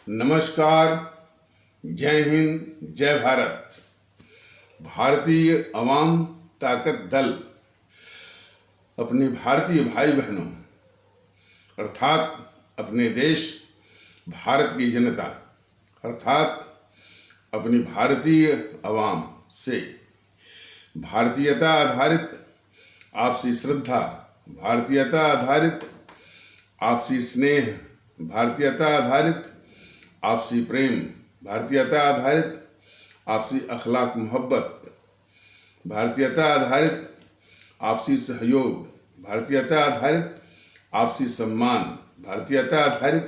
नमस्कार, जय हिंद, जय भारत। भारतीय अवाम ताकत दल अपने भारतीय भाई बहनों अर्थात अपने देश भारत की जनता अर्थात अपनी भारतीय अवाम से भारतीयता आधारित आपसी श्रद्धा, भारतीयता आधारित आपसी स्नेह, भारतीयता आधारित आपसी प्रेम, भारतीयता आधारित आपसी अखलाक मोहब्बत, भारतीयता आधारित आपसी सहयोग, भारतीयता आधारित आपसी सम्मान, भारतीयता आधारित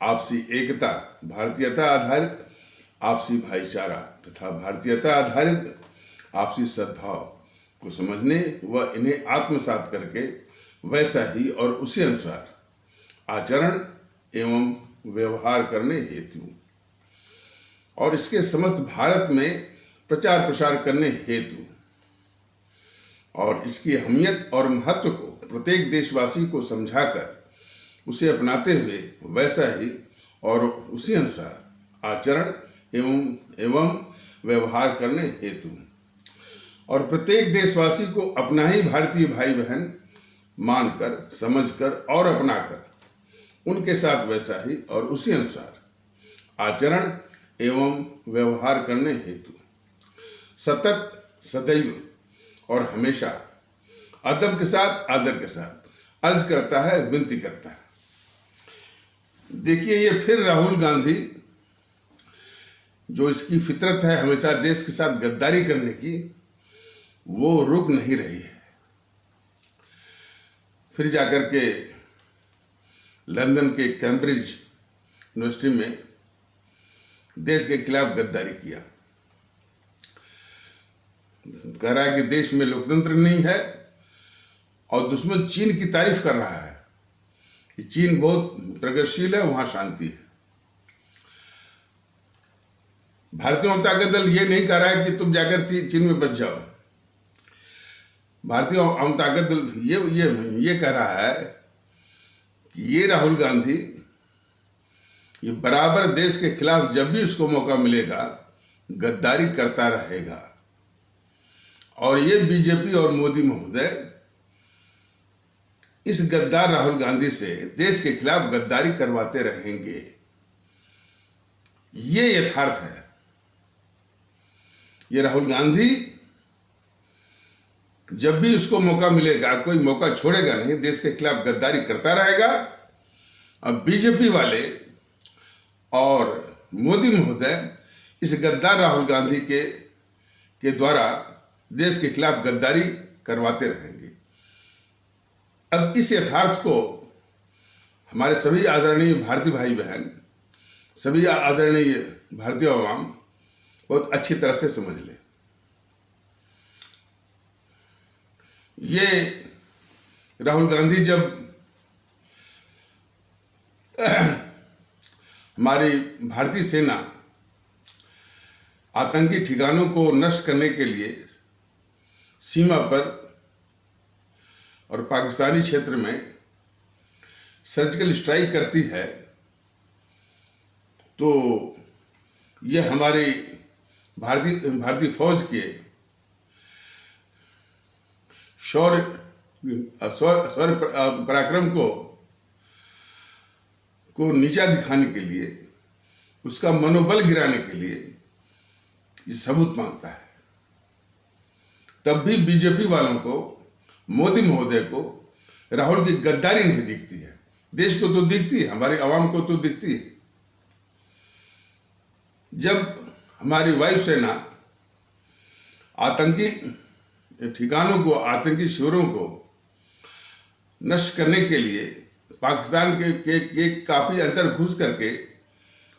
आपसी एकता, भारतीयता आधारित आपसी भाईचारा तथा भारतीयता आधारित आपसी सद्भाव को समझने व इन्हें आत्मसात करके वैसा ही और उसी अनुसार आचरण एवं व्यवहार करने हेतु और इसके समस्त भारत में प्रचार प्रसार करने हेतु और इसकी अहमियत और महत्व को प्रत्येक देशवासी को समझाकर उसे अपनाते हुए वैसा ही और उसी अनुसार आचरण एवं व्यवहार करने हेतु और प्रत्येक देशवासी को अपना ही भारतीय भाई बहन मानकर, समझकर और अपनाकर उनके साथ वैसा ही और उसी अनुसार आचरण एवं व्यवहार करने हेतु सतत, सदैव और हमेशा अदब के साथ, आदर के साथ अर्ज करता है, विनती करता है। देखिए, ये फिर राहुल गांधी जो इसकी फितरत है हमेशा देश के साथ गद्दारी करने की, वो रुक नहीं रही है। फिर जाकर के लंदन के कैम्ब्रिज यूनिवर्सिटी में देश के खिलाफ गद्दारी किया। कह रहा है कि देश में लोकतंत्र नहीं है और दुश्मन चीन की तारीफ कर रहा है कि चीन बहुत प्रगतिशील है, वहां शांति है। भारतीय जनता दल ये नहीं कह रहा है कि तुम जाकर चीन में बच जाओ। भारतीय जनता दल ये कह रहा है कि ये राहुल गांधी ये बराबर देश के खिलाफ जब भी उसको मौका मिलेगा गद्दारी करता रहेगा और ये बीजेपी और मोदी महोदय इस गद्दार राहुल गांधी से देश के खिलाफ गद्दारी करवाते रहेंगे। ये यथार्थ है। ये राहुल गांधी जब भी उसको मौका मिलेगा, कोई मौका छोड़ेगा नहीं, देश के खिलाफ गद्दारी करता रहेगा। अब बीजेपी वाले और मोदी महोदय इस गद्दार राहुल गांधी के द्वारा देश के खिलाफ गद्दारी करवाते रहेंगे। अब इस यथार्थ को हमारे सभी आदरणीय भारतीय भाई बहन, सभी आदरणीय भारतीय अवाम बहुत अच्छी तरह से समझ ले। ये राहुल गांधी जब हमारी भारतीय सेना आतंकी ठिकानों को नष्ट करने के लिए सीमा पर और पाकिस्तानी क्षेत्र में सर्जिकल स्ट्राइक करती है, तो ये हमारी भारतीय फौज के शौर्य पराक्रम को नीचा दिखाने के लिए, उसका मनोबल गिराने के लिए ये सबूत मांगता है। तब भी बीजेपी वालों को, मोदी महोदय को राहुल की गद्दारी नहीं दिखती है। देश को तो दिखती है, हमारी आवाम को तो दिखती है। जब हमारी वायुसेना आतंकी ठिकानों को, आतंकी शिविरों को नष्ट करने के लिए पाकिस्तान के काफी अंदर घुस करके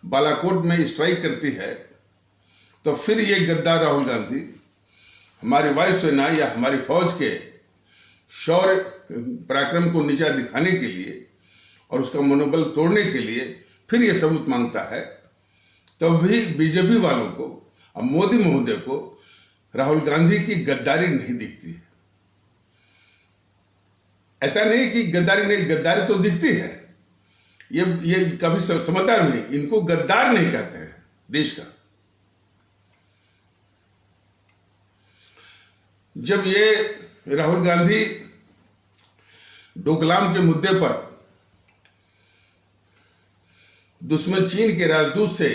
बालाकोट में स्ट्राइक करती है, तो फिर ये गद्दार राहुल गांधी हमारी वायुसेना या हमारी फौज के शौर्य पराक्रम को नीचा दिखाने के लिए और उसका मनोबल तोड़ने के लिए फिर ये सबूत मांगता है। तब भी बीजेपी वालों को और मोदी महोदय को राहुल गांधी की गद्दारी नहीं दिखती है। ऐसा नहीं कि गद्दारी नहीं, गद्दारी तो दिखती है, ये कभी समझदार नहीं, इनको गद्दार नहीं कहते हैं देश का। जब ये राहुल गांधी डोकलाम के मुद्दे पर दुश्मन चीन के राजदूत से,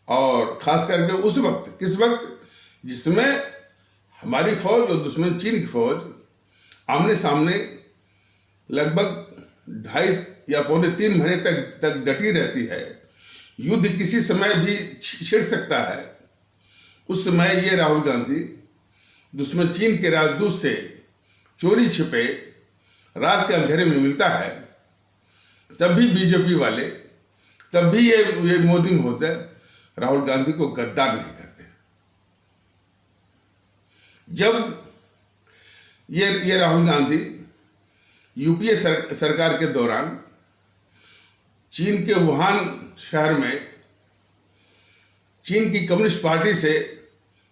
और खास करके उस वक्त, किस वक्त, जिसमें हमारी फौज और दुश्मन चीन की फौज आमने सामने लगभग 2.5 या पौने 3 महीने तक डटी रहती है, युद्ध किसी समय भी छिड़ सकता है। उस समय ये राहुल गांधी दुश्मन चीन के राजदूत से चोरी छिपे रात के अंधेरे में मिलता है, तब भी बीजेपी वाले, तब भी ये मोदी महोदय राहुल गांधी को गद्दार नहीं करते। जब ये राहुल गांधी यूपीए सरकार के दौरान चीन के वुहान शहर में चीन की कम्युनिस्ट पार्टी से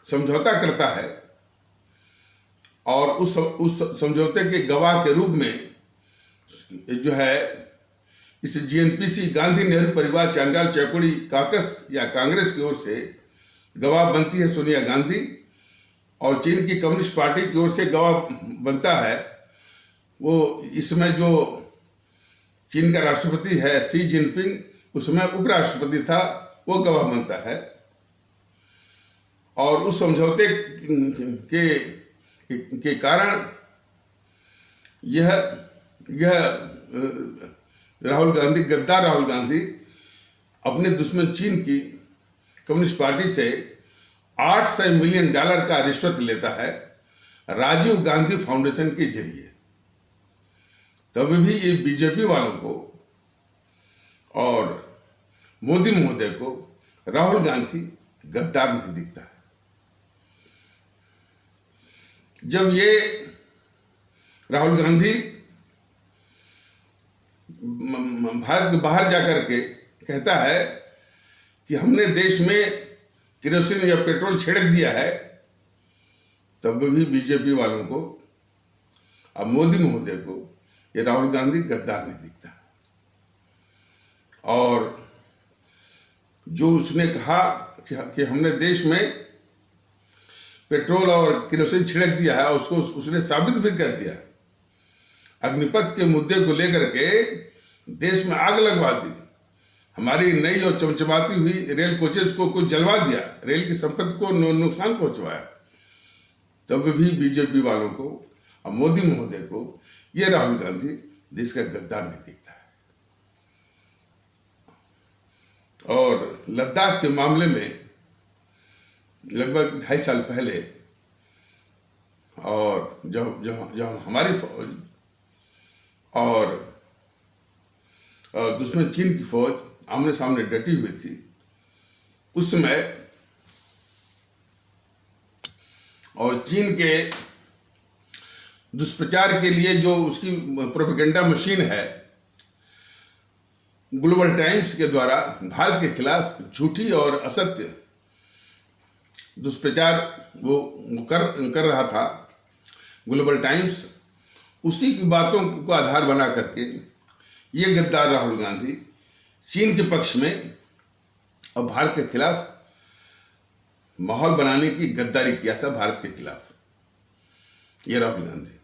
समझौता करता है, और उस समझौते के गवाह के रूप में जो है इस जीएनपीसी गांधी नेहरू परिवार चांडाल चौकड़ी काकस या कांग्रेस की ओर से गवाह बनती है सोनिया गांधी, और चीन की कम्युनिस्ट पार्टी की ओर से गवाह बनता है वो इसमें जो चीन का राष्ट्रपति है शी जिनपिंग, उसमें उपराष्ट्रपति था, वो गवाह बनता है। और उस समझौते के कारण यह राहुल गांधी, गद्दार राहुल गांधी, अपने दुश्मन चीन की कम्युनिस्ट पार्टी से $800 मिलियन का रिश्वत लेता है राजीव गांधी फाउंडेशन के जरिए। तब भी ये बीजेपी वालों को और मोदी महोदय को राहुल गांधी गद्दार नहीं दिखता है। जब ये राहुल गांधी भारत के बाहर जाकर के कहता है कि हमने देश में केरोसिन या पेट्रोल छिड़क दिया है, तब भी बीजेपी वालों को, अब मोदी महोदय को, ये राहुल गांधी गद्दार नहीं दिखता। और जो उसने कहा कि हमने देश में पेट्रोल और केरोसिन छिड़क दिया है, उसको उसने साबित भी कर दिया। अग्निपथ के मुद्दे को लेकर के देश में आग लगवा दी, हमारी नई और चमचमाती हुई रेल कोचेज को कुछ जलवा दिया, रेल की संपत्ति को नुकसान पहुंचवाया। तब भी बीजेपी वालों को और मोदी महोदय को ये राहुल गांधी देश का गद्दार नहीं दिखता है। और लद्दाख के मामले में लगभग 2.5 साल पहले, और जब हमारी फौज और दुश्मन चीन की फौज आमने सामने डटी हुई थी, उस समय और चीन के दुष्प्रचार के लिए जो उसकी प्रोपेगेंडा मशीन है, ग्लोबल टाइम्स के द्वारा भारत के खिलाफ झूठी और असत्य दुष्प्रचार वो कर रहा था ग्लोबल टाइम्स, उसी की बातों को आधार बना करके ये गद्दार राहुल गांधी चीन के पक्ष में और भारत के खिलाफ माहौल बनाने की गद्दारी किया था। भारत के खिलाफ ये राहुल गांधी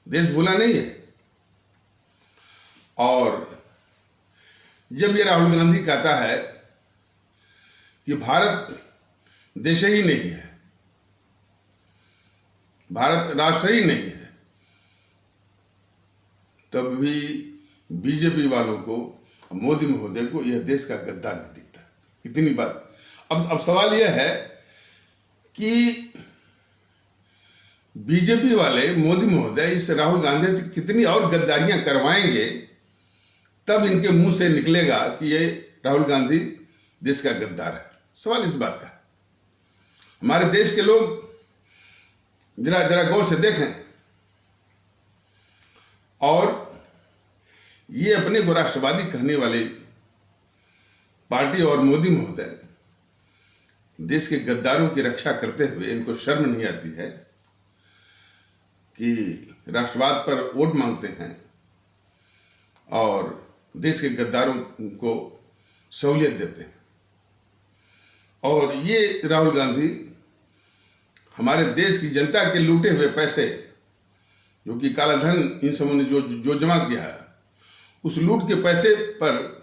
देश भूला नहीं है। और जब ये राहुल गांधी कहता है कि भारत देश ही नहीं है, भारत राष्ट्र ही नहीं है, तब भी बीजेपी वालों को, मोदी महोदय को यह देश का गद्दार नहीं दिखता। कितनी बात। अब सवाल यह है कि बीजेपी वाले, मोदी महोदय इस राहुल गांधी से कितनी और गद्दारियां करवाएंगे, तब इनके मुंह से निकलेगा कि ये राहुल गांधी देश का गद्दार है। सवाल इस बात का है। हमारे देश के लोग जरा गौर से देखें, और ये अपने को राष्ट्रवादी कहने वाले पार्टी और मोदी महोदय देश के गद्दारों की रक्षा करते हुए इनको शर्म नहीं आती है कि राष्ट्रवाद पर वोट मांगते हैं और देश के गद्दारों को सहूलियत देते हैं। और ये राहुल गांधी हमारे देश की जनता के लूटे हुए पैसे, जो कि काला धन इन सबों ने जो जमा किया है, उस लूट के पैसे पर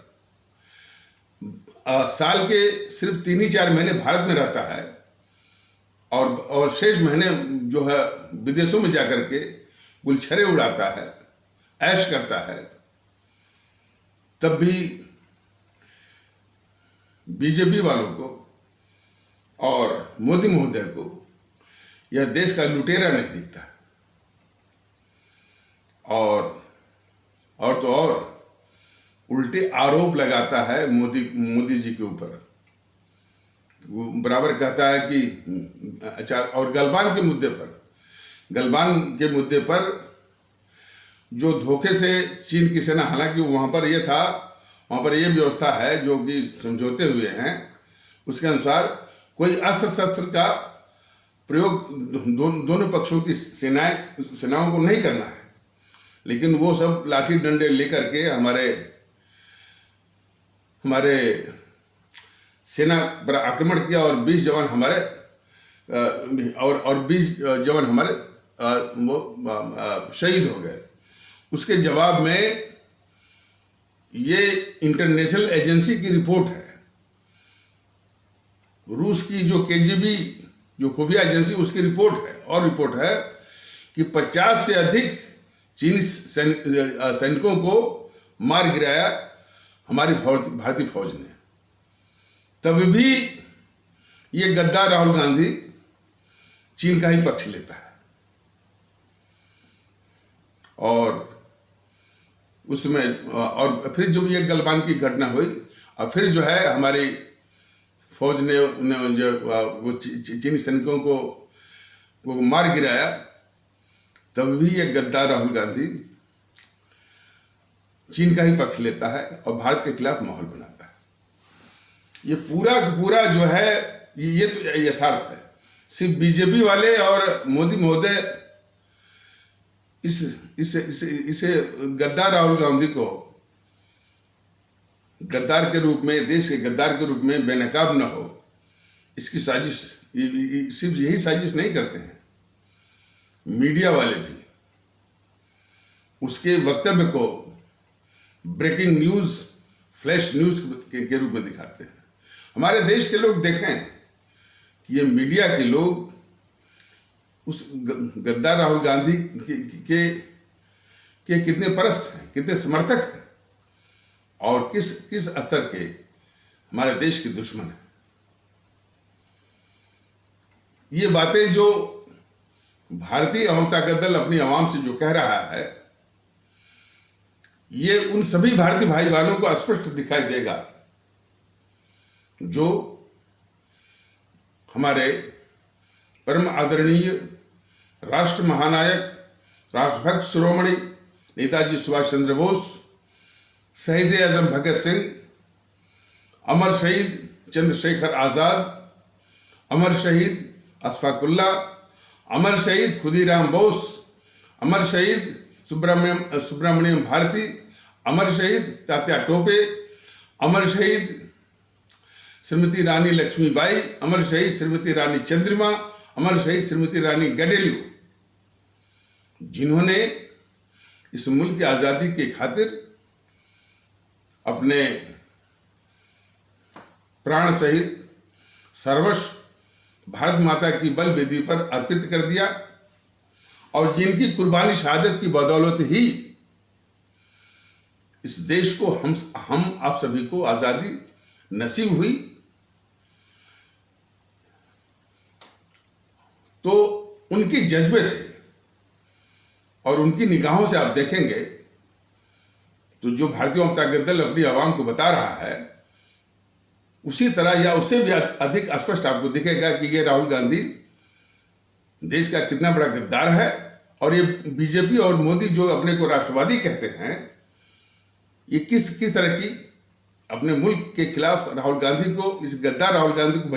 साल के सिर्फ 3 ही 4 महीने भारत में रहता है और शेष महीने जो है विदेशों में जाकर के गुलछरे उड़ाता है, ऐश करता है। तब भी बीजेपी वालों को और मोदी महोदय को यह देश का लुटेरा नहीं दिखता। और तो और उल्टे आरोप लगाता है मोदी जी के ऊपर। वो बराबर कहता है कि अच्छा, और गलवान के मुद्दे पर जो धोखे से चीन की सेना, हालांकि वहां पर यह व्यवस्था है जो कि समझौते हुए हैं, उसके अनुसार कोई अस्त्र शस्त्र का प्रयोग दोनों पक्षों की सेनाओं को नहीं करना है। लेकिन वो सब लाठी डंडे लेकर के हमारे सेना पर आक्रमण किया और 20 जवान हमारे वो शहीद हो गए। उसके जवाब में ये इंटरनेशनल एजेंसी की रिपोर्ट है, रूस की जो KGB जो खुफिया एजेंसी, उसकी रिपोर्ट है कि 50 से अधिक चीनी सैनिकों को मार गिराया हमारी भारतीय फौज ने। तब भी ये गद्दार राहुल गांधी चीन का ही पक्ष लेता है। और उसमें और फिर जब ये गलवान की घटना हुई और फिर जो है हमारी फौज ने जो वो चीनी सैनिकों को मार गिराया, तब भी ये गद्दार राहुल गांधी चीन का ही पक्ष लेता है और भारत के खिलाफ माहौल बनाता है। ये पूरा जो है ये तो यथार्थ है। सिर्फ बीजेपी वाले और मोदी महोदय इसे गद्दार राहुल गांधी को गद्दार के रूप में, देश के गद्दार के रूप में बेनकाब न हो, इसकी साजिश, सिर्फ यही साजिश नहीं करते हैं, मीडिया वाले भी उसके वक्तव्य को ब्रेकिंग न्यूज, फ्लैश न्यूज के रूप में दिखाते हैं। हमारे देश के लोग देखें कि ये मीडिया के लोग उस गद्दार राहुल गांधी के कितने परस्त हैं, कितने समर्थक हैं और किस स्तर के हमारे देश के दुश्मन हैं। ये बातें जो भारतीय जनता दल अपनी आवाम से जो कह रहा है, ये उन सभी भारतीय भाई बहनों को स्पष्ट दिखाई देगा जो हमारे परम आदरणीय राष्ट्र महानायक, राष्ट्रभक्त शिरोमणि नेताजी सुभाष चंद्र बोस, शहीद आजम भगत सिंह, अमर शहीद चंद्रशेखर आजाद, अमर शहीद अशफाक उल्लाह, अमर शहीद खुदीराम बोस, अमर शहीद सुब्रमण्यम भारती, अमर शहीद तात्या टोपे, अमर शहीद श्रीमती रानी लक्ष्मीबाई, अमर शहीद श्रीमती रानी चंद्रिमा, अमर शहीद श्रीमती रानी गडेलियो, जिन्होंने इस मुल्क की आजादी के खातिर अपने प्राण सहित सर्वस्व भारत माता की बल वेदी पर अर्पित कर दिया और जिनकी कुर्बानी शहादत की बदौलत ही इस देश को हम आप सभी को आजादी नसीब हुई। तो उनकी जज्बे से और उनकी निगाहों से आप देखेंगे तो जो भारतीय जनता दल अपनी आवाम को बता रहा है, उसी तरह या उससे भी अधिक स्पष्ट आपको दिखेगा कि ये राहुल गांधी देश का कितना बड़ा गद्दार है। और ये बीजेपी और मोदी जो अपने को राष्ट्रवादी कहते हैं, ये किस तरह की अपने मुल्क के खिलाफ राहुल गांधी को, इस गद्दार राहुल गांधी को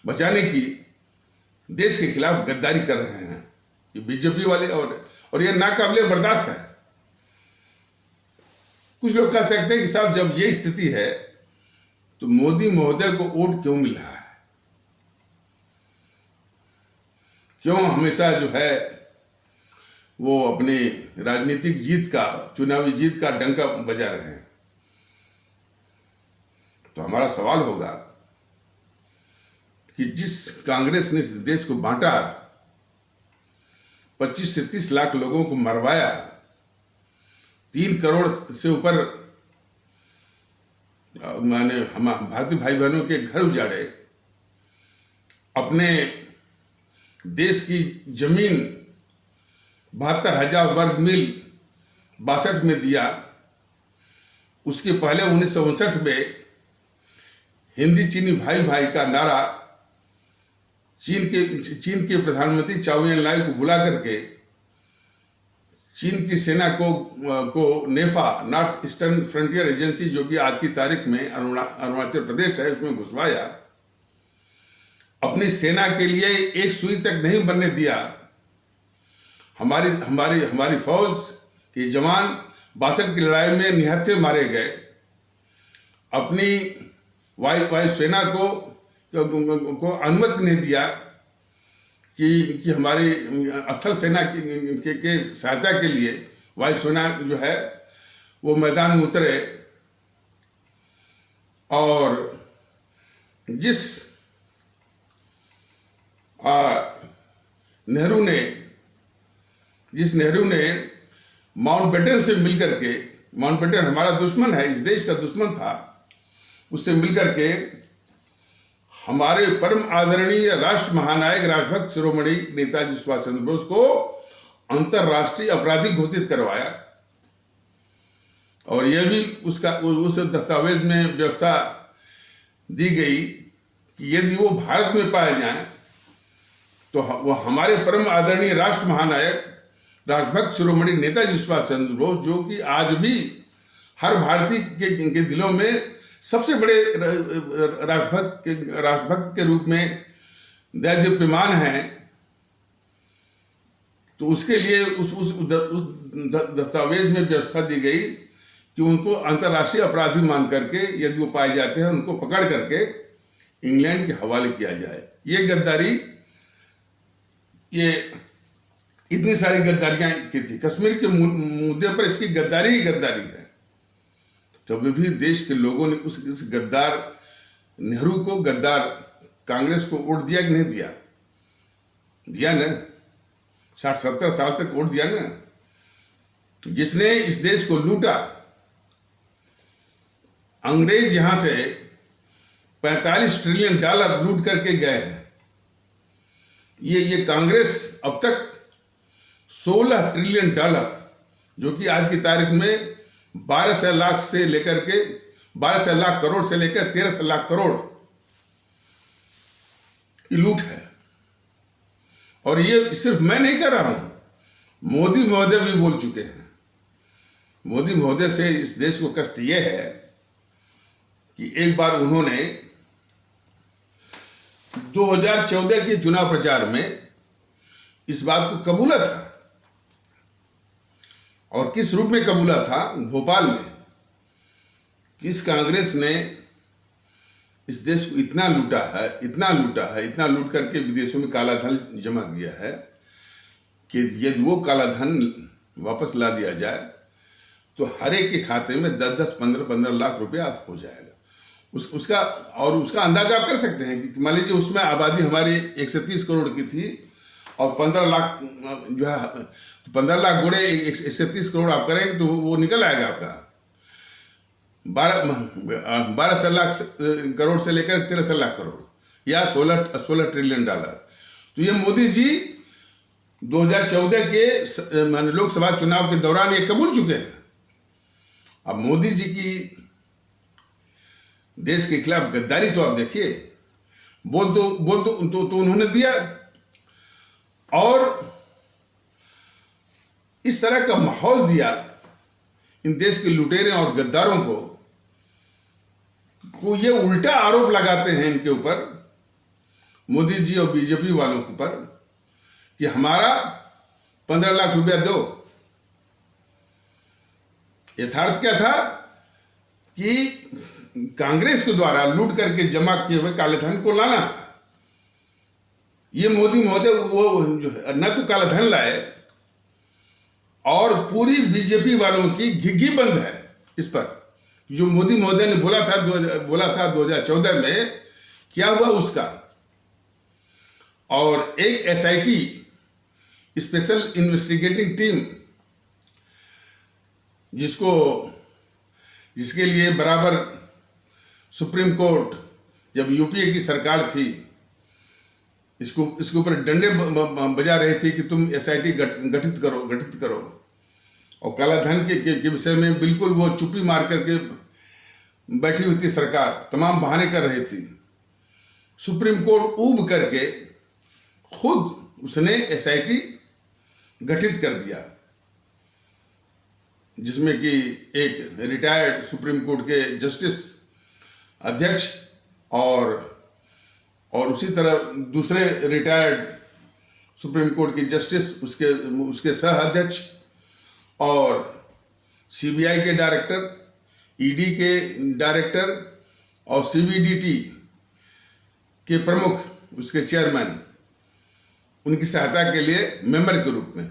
बचाने की देश के खिलाफ गद्दारी कर रहे हैं ये बीजेपी वाले। और ये नाकाबिले बर्दाश्त है। कुछ लोग कह सकते हैं कि साहब जब ये स्थिति है तो मोदी महोदय को वोट क्यों मिल रहा है, क्यों हमेशा जो है वो अपनी राजनीतिक जीत का, चुनावी जीत का डंका बजा रहे हैं। तो हमारा सवाल होगा कि जिस कांग्रेस ने इस देश को बांटा, 25 से 30 लाख लोगों को मरवाया, 3 करोड़ से ऊपर माने हम भारतीय भाई बहनों के घर उजाड़े, अपने देश की जमीन 72,000 वर्ग मील 62 में दिया। उसके पहले 1959 में हिंदी चीनी भाई भाई का नारा चीन के प्रधानमंत्री चाउ एन लाई को बुला करके चीन की सेना को नेफा, नॉर्थ ईस्टर्न फ्रंटियर एजेंसी, जो कि आज की तारीख में अरुणाचल प्रदेश है, उसमें घुसवाया। अपनी सेना के लिए एक सुई तक नहीं बनने दिया। हमारी फौज के जवान 62 की लड़ाई में निहत्थे मारे गए। अपनी वायु सेना को अनुमति नहीं दिया कि हमारी स्थल सेना के सहायता के लिए वायु सेना जो है वो मैदान में उतरे। और जिस नेहरू ने माउंटबेटन से मिलकर के, माउंटबेटन हमारा दुश्मन है, इस देश का दुश्मन था, उससे मिलकर के हमारे परम आदरणीय राष्ट्र महानायक राजभक्त शिरोमणि नेताजी सुभाष चंद्र बोस को अंतरराष्ट्रीय अपराधी घोषित करवाया। और यह भी उस दस्तावेज में व्यवस्था दी गई कि यदि वो भारत में पाए जाएं तो वो हमारे परम आदरणीय राष्ट्र महानायक राजभक्त शिरोमणि नेताजी सुभाष चंद्र बोस, जो कि आज भी हर भारतीय के दिलों में सबसे बड़े राष्ट्रभक्त के रूप में दैदीप्यमान हैं, तो उसके लिए उस दस्तावेज में व्यवस्था दी गई कि उनको अंतर्राष्ट्रीय अपराधी मान करके यदि वो पाए जाते हैं उनको पकड़ करके इंग्लैंड के हवाले किया जाए। ये गद्दारी, ये इतनी सारी गद्दारियां की थी। कश्मीर के मुद्दे पर इसकी गद्दारी ही गद्दारी है। तब भी देश के लोगों ने उस गद्दार नेहरू को, गद्दार कांग्रेस को वोट दिया कि नहीं दिया? दिया ना, 60-70 साल तक वोट दिया ना। जिसने इस देश को लूटा, अंग्रेज यहां से $45 ट्रिलियन लूट करके गए हैं। ये कांग्रेस अब तक $16 ट्रिलियन, जो कि आज की तारीख में 1200 लाख से लेकर के 1200 लाख करोड़ से लेकर 1300 लाख करोड़ की लूट है। और ये सिर्फ मैं नहीं कर रहा हूं, मोदी महोदय भी बोल चुके हैं। मोदी महोदय से इस देश को कष्ट ये है कि एक बार उन्होंने 2014 के चुनाव प्रचार में इस बात को कबूला था। और किस रूप में कबूला था? भोपाल में किस कांग्रेस ने इस देश को इतना लूटा है, इतना लूट करके विदेशों में काला धन जमा किया है कि यदि वो काला धन वापस ला दिया जाए तो हर एक के खाते में 10-10, 15-15 लाख रुपया हो जाएगा। उसका अंदाजा आप कर सकते हैं कि मान लीजिए उसमें आबादी हमारी 130 करोड़ की थी और 15 लाख जो है, तो 15 लाख गुणे 130 करोड़ आप करेंगे तो वो निकल आएगा आपका 1200 लाख करोड़ से लेकर 1300 लाख करोड़ या 16 ट्रिलियन डॉलर। तो ये मोदी जी 2014 के लोकसभा चुनाव के दौरान ये कबूल चुके हैं। अब मोदी जी की देश के खिलाफ गद्दारी तो आप देखिए, बोल तो उन्होंने दिया। और इस तरह का माहौल दिया इन देश के लुटेरे और गद्दारों को ये उल्टा आरोप लगाते हैं इनके ऊपर, मोदी जी और बीजेपी वालों के ऊपर, कि हमारा 15 लाख रुपया दो। यथार्थ क्या था कि कांग्रेस के द्वारा लूट करके जमा किए हुए काले धन को लाना था। ये मोदी महोदय वो जो है न तो काला धन लाए और पूरी बीजेपी वालों की घिघी बंद है इस पर। जो मोदी महोदय ने बोला था 2014 में, क्या हुआ उसका। और एक एसआईटी स्पेशल इन्वेस्टिगेटिंग टीम जिसके लिए बराबर सुप्रीम कोर्ट जब यूपीए की सरकार थी इसके ऊपर डंडे बजा रहे थे कि तुम एसआईटी गठित करो। और काला धन के विषय में बिल्कुल वो चुप्पी मार करके बैठी हुई थी सरकार, तमाम बहाने कर रही थी। सुप्रीम कोर्ट ऊब करके खुद उसने एसआईटी गठित कर दिया, जिसमें कि एक रिटायर्ड सुप्रीम कोर्ट के जस्टिस अध्यक्ष और उसी तरह दूसरे रिटायर्ड सुप्रीम कोर्ट के जस्टिस उसके सह अध्यक्ष और सीबीआई के डायरेक्टर, ईडी के डायरेक्टर और सीबीडीटी के प्रमुख, उसके चेयरमैन, उनकी सहायता के लिए मेंबर के रूप में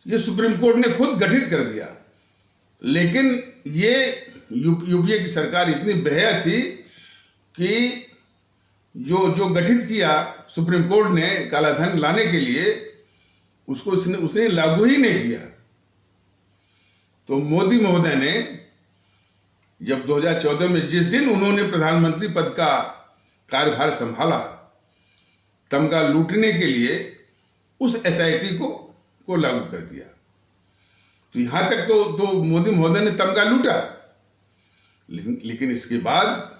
ये सुप्रीम कोर्ट ने खुद गठित कर दिया। लेकिन ये यूपीए की सरकार इतनी बेहया थी कि जो गठित किया सुप्रीम कोर्ट ने काला धन लाने के लिए, उसको उसने लागू ही नहीं किया। तो मोदी महोदय ने जब 2014 में जिस दिन उन्होंने प्रधानमंत्री पद का कार्यभार संभाला, तमगा लूटने के लिए उस एसआईटी को लागू कर दिया। तो यहां तक तो मोदी महोदय ने तमगा लूटा, लेकिन इसके बाद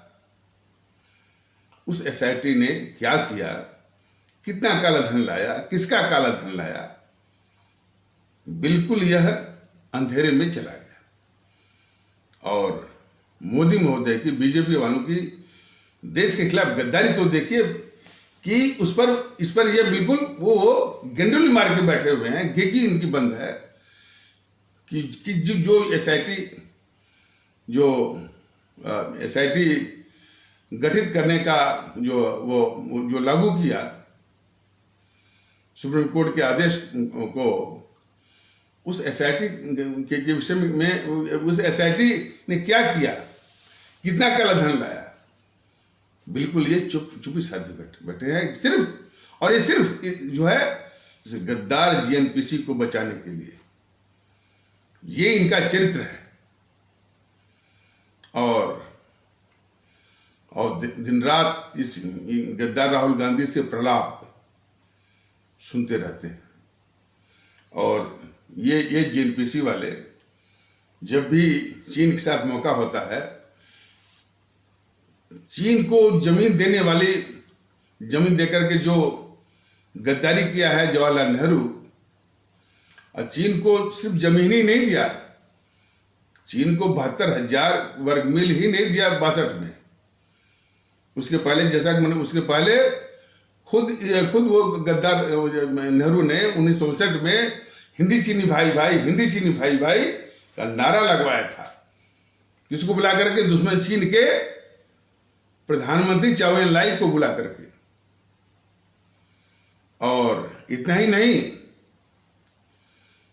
उस एसआईटी ने क्या किया, कितना काला धन लाया, किसका काला धन लाया, बिल्कुल यह अंधेरे में चला गया। और मोदी महोदय की, बीजेपी वालों की देश के खिलाफ गद्दारी तो देखिए कि इस पर ये बिल्कुल वो गेंडुली मार के बैठे हुए हैं, गेगी इनकी बंद है कि जो एसआईटी गठित करने का जो लागू किया सुप्रीम कोर्ट के आदेश को, उस एसआईटी के विषय में उस एसआईटी ने क्या किया, कितना काला धन लाया, बिल्कुल ये चुप्पी साधे बैठे हैं सिर्फ। और ये सिर्फ जो है गद्दार जीएनपीसी को बचाने के लिए, ये इनका चरित्र है। और दिन रात इस गद्दार राहुल गांधी से प्रलाप सुनते रहते हैं। और ये जीएनपीसी वाले जब भी चीन के साथ मौका होता है, चीन को जमीन देकर के जो गद्दारी किया है जवाहरलाल नेहरू, और चीन को सिर्फ जमीन ही नहीं दिया, चीन को 72,000 वर्ग मील ही नहीं दिया 62 में। उसके पहले, जैसा कि मैंने उसके पहले खुद वो गद्दार नेहरू ने 1969 में हिंदी चीनी भाई भाई का नारा लगवाया था। किसको बुला करके? दुश्मन चीन के प्रधानमंत्री चाउ एन लाई को बुला करके। और इतना ही नहीं,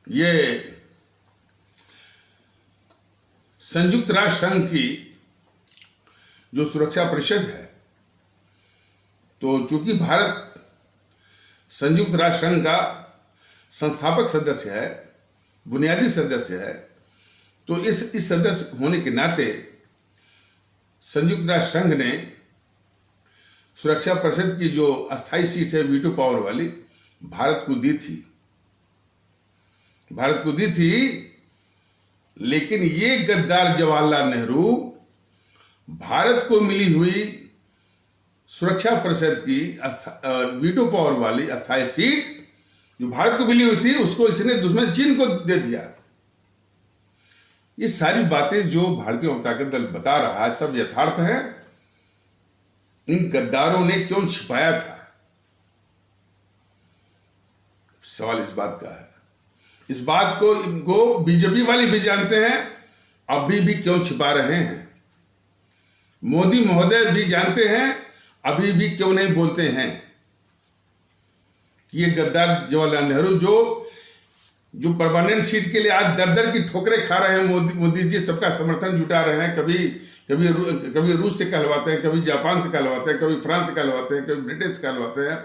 ये संयुक्त राष्ट्र संघ की जो सुरक्षा परिषद है, तो चूंकि भारत संयुक्त राष्ट्र संघ का संस्थापक सदस्य है, बुनियादी सदस्य है, तो इस सदस्य होने के नाते संयुक्त राष्ट्र संघ ने सुरक्षा परिषद की जो अस्थायी सीट है वीटो पावर वाली, भारत को दी थी। लेकिन ये गद्दार जवाहरलाल नेहरू भारत को मिली हुई सुरक्षा परिषद की वीटो पावर वाली अस्थायी सीट जो भारत को मिली हुई थी, उसको इसने दुश्मन चीन को दे दिया। ये सारी बातें जो भारतीय जनता दल बता रहा है, सब यथार्थ हैं। इन गद्दारों ने क्यों छिपाया था, सवाल इस बात का है। इस बात को इनको बीजेपी वाले भी जानते हैं, अभी भी क्यों छिपा रहे हैं। मोदी महोदय भी जानते हैं, अभी भी क्यों नहीं बोलते हैं कि ये गद्दार जवाहरलाल नेहरू जो परमानेंट सीट के लिए आज दर दर की ठोकरें खा रहे हैं, मोदी जी सबका समर्थन जुटा रहे हैं, कभी रूस से कहलवाते हैं, कभी जापान से कहलवाते हैं, कभी फ्रांस से कहलवाते हैं, कभी ब्रिटेन से कहलवाते हैं।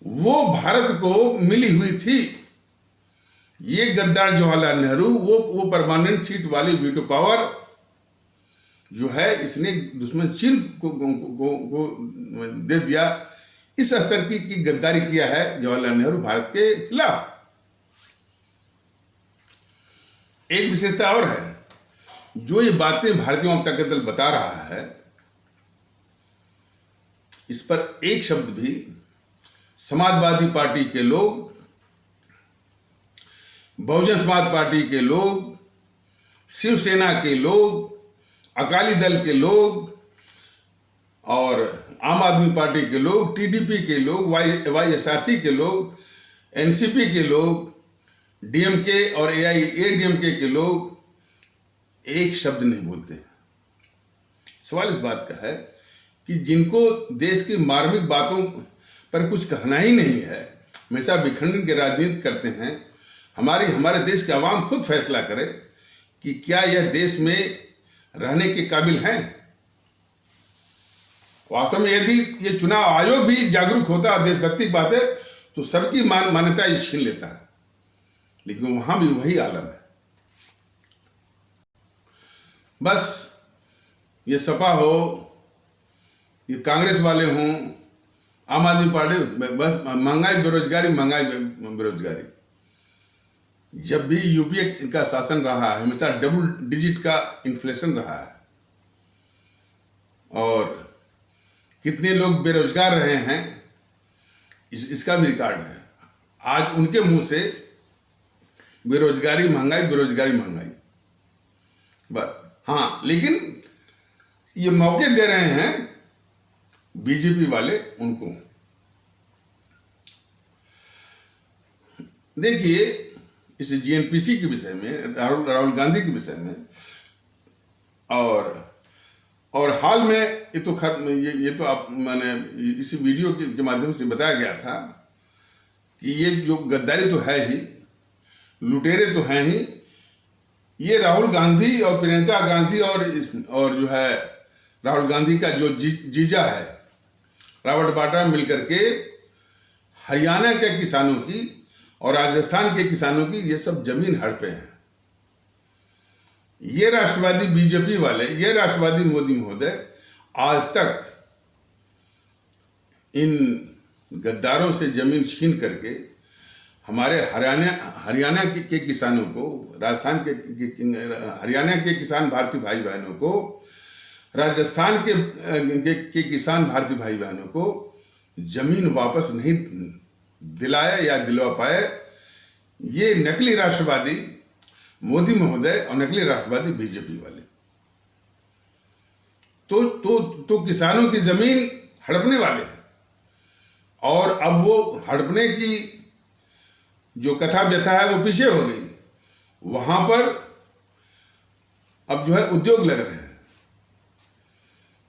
वो भारत को मिली हुई थी। ये गद्दार जवाहरलाल नेहरू वो परमानेंट सीट वाली वीटो पावर जो है इसने दुश्मन चीन को दे दिया। इस स्तर की गद्दारी किया है जवाहरलाल नेहरू भारत के खिलाफ। एक विशेषता और है, जो ये बातें भारतीय जनता दल बता रहा है, इस पर एक शब्द भी समाजवादी पार्टी के लोग, बहुजन समाज पार्टी के लोग, शिवसेना के लोग, अकाली दल के लोग और आम आदमी पार्टी के लोग, टीडीपी के लोग, वाईएसआरसी के लोग, एनसीपी के लोग, डीएमके और एआईएडीएमके के लोग एक शब्द नहीं बोलते हैं। सवाल इस बात का है कि जिनको देश की मार्मिक बातों पर कुछ कहना ही नहीं है, हमेशा विखंडन की राजनीति करते हैं। हमारे देश के आवाम खुद फैसला करे कि क्या यह देश में रहने के काबिल हैं। वास्तव में यदि ये चुनाव आयोग भी जागरूक होता, देशभक्ति की बात है, तो सबकी मान्यता ये छीन लेता है, लेकिन वहां भी वही आलम है। बस ये सपा हो, ये कांग्रेस वाले हों, आम आदमी पार्टी, बस महंगाई बेरोजगारी। जब भी यूपीए का शासन रहा है, हमेशा डबल डिजिट का इन्फ्लेशन रहा है और कितने लोग बेरोजगार रहे हैं इसका भी रिकॉर्ड है। आज उनके मुंह से बेरोजगारी महंगाई। बस हाँ, लेकिन ये मौके दे रहे हैं बीजेपी वाले उनको। देखिए, इस जीएनपीसी के विषय में, राहुल गांधी के विषय में और हाल में ये तो आप मैंने इसी वीडियो के माध्यम से बताया गया था कि ये जो गद्दारी तो है ही, लुटेरे तो हैं ही। ये राहुल गांधी और प्रियंका गांधी और जो है राहुल गांधी का जो जीजा है रॉबर्ट वाड्रा मिलकर के हरियाणा के किसानों की और राजस्थान के किसानों की ये सब जमीन हड़पे हैं। ये राष्ट्रवादी बीजेपी वाले, ये राष्ट्रवादी मोदी महोदय आज तक इन गद्दारों से जमीन छीन करके हमारे हरियाणा के किसानों को, राजस्थान हरियाणा के किसान भारतीय भाई बहनों को, राजस्थान के किसान भारतीय भाई बहनों को जमीन वापस नहीं दिलाया या दिलवा पाए। ये नकली राष्ट्रवादी मोदी महोदय और नकली राष्ट्रवादी बीजेपी वाले तो किसानों की जमीन हड़पने वाले हैं। और अब वो हड़पने की जो कथा व्यथा है वो पीछे हो गई। वहां पर अब जो है उद्योग लग रहे हैं,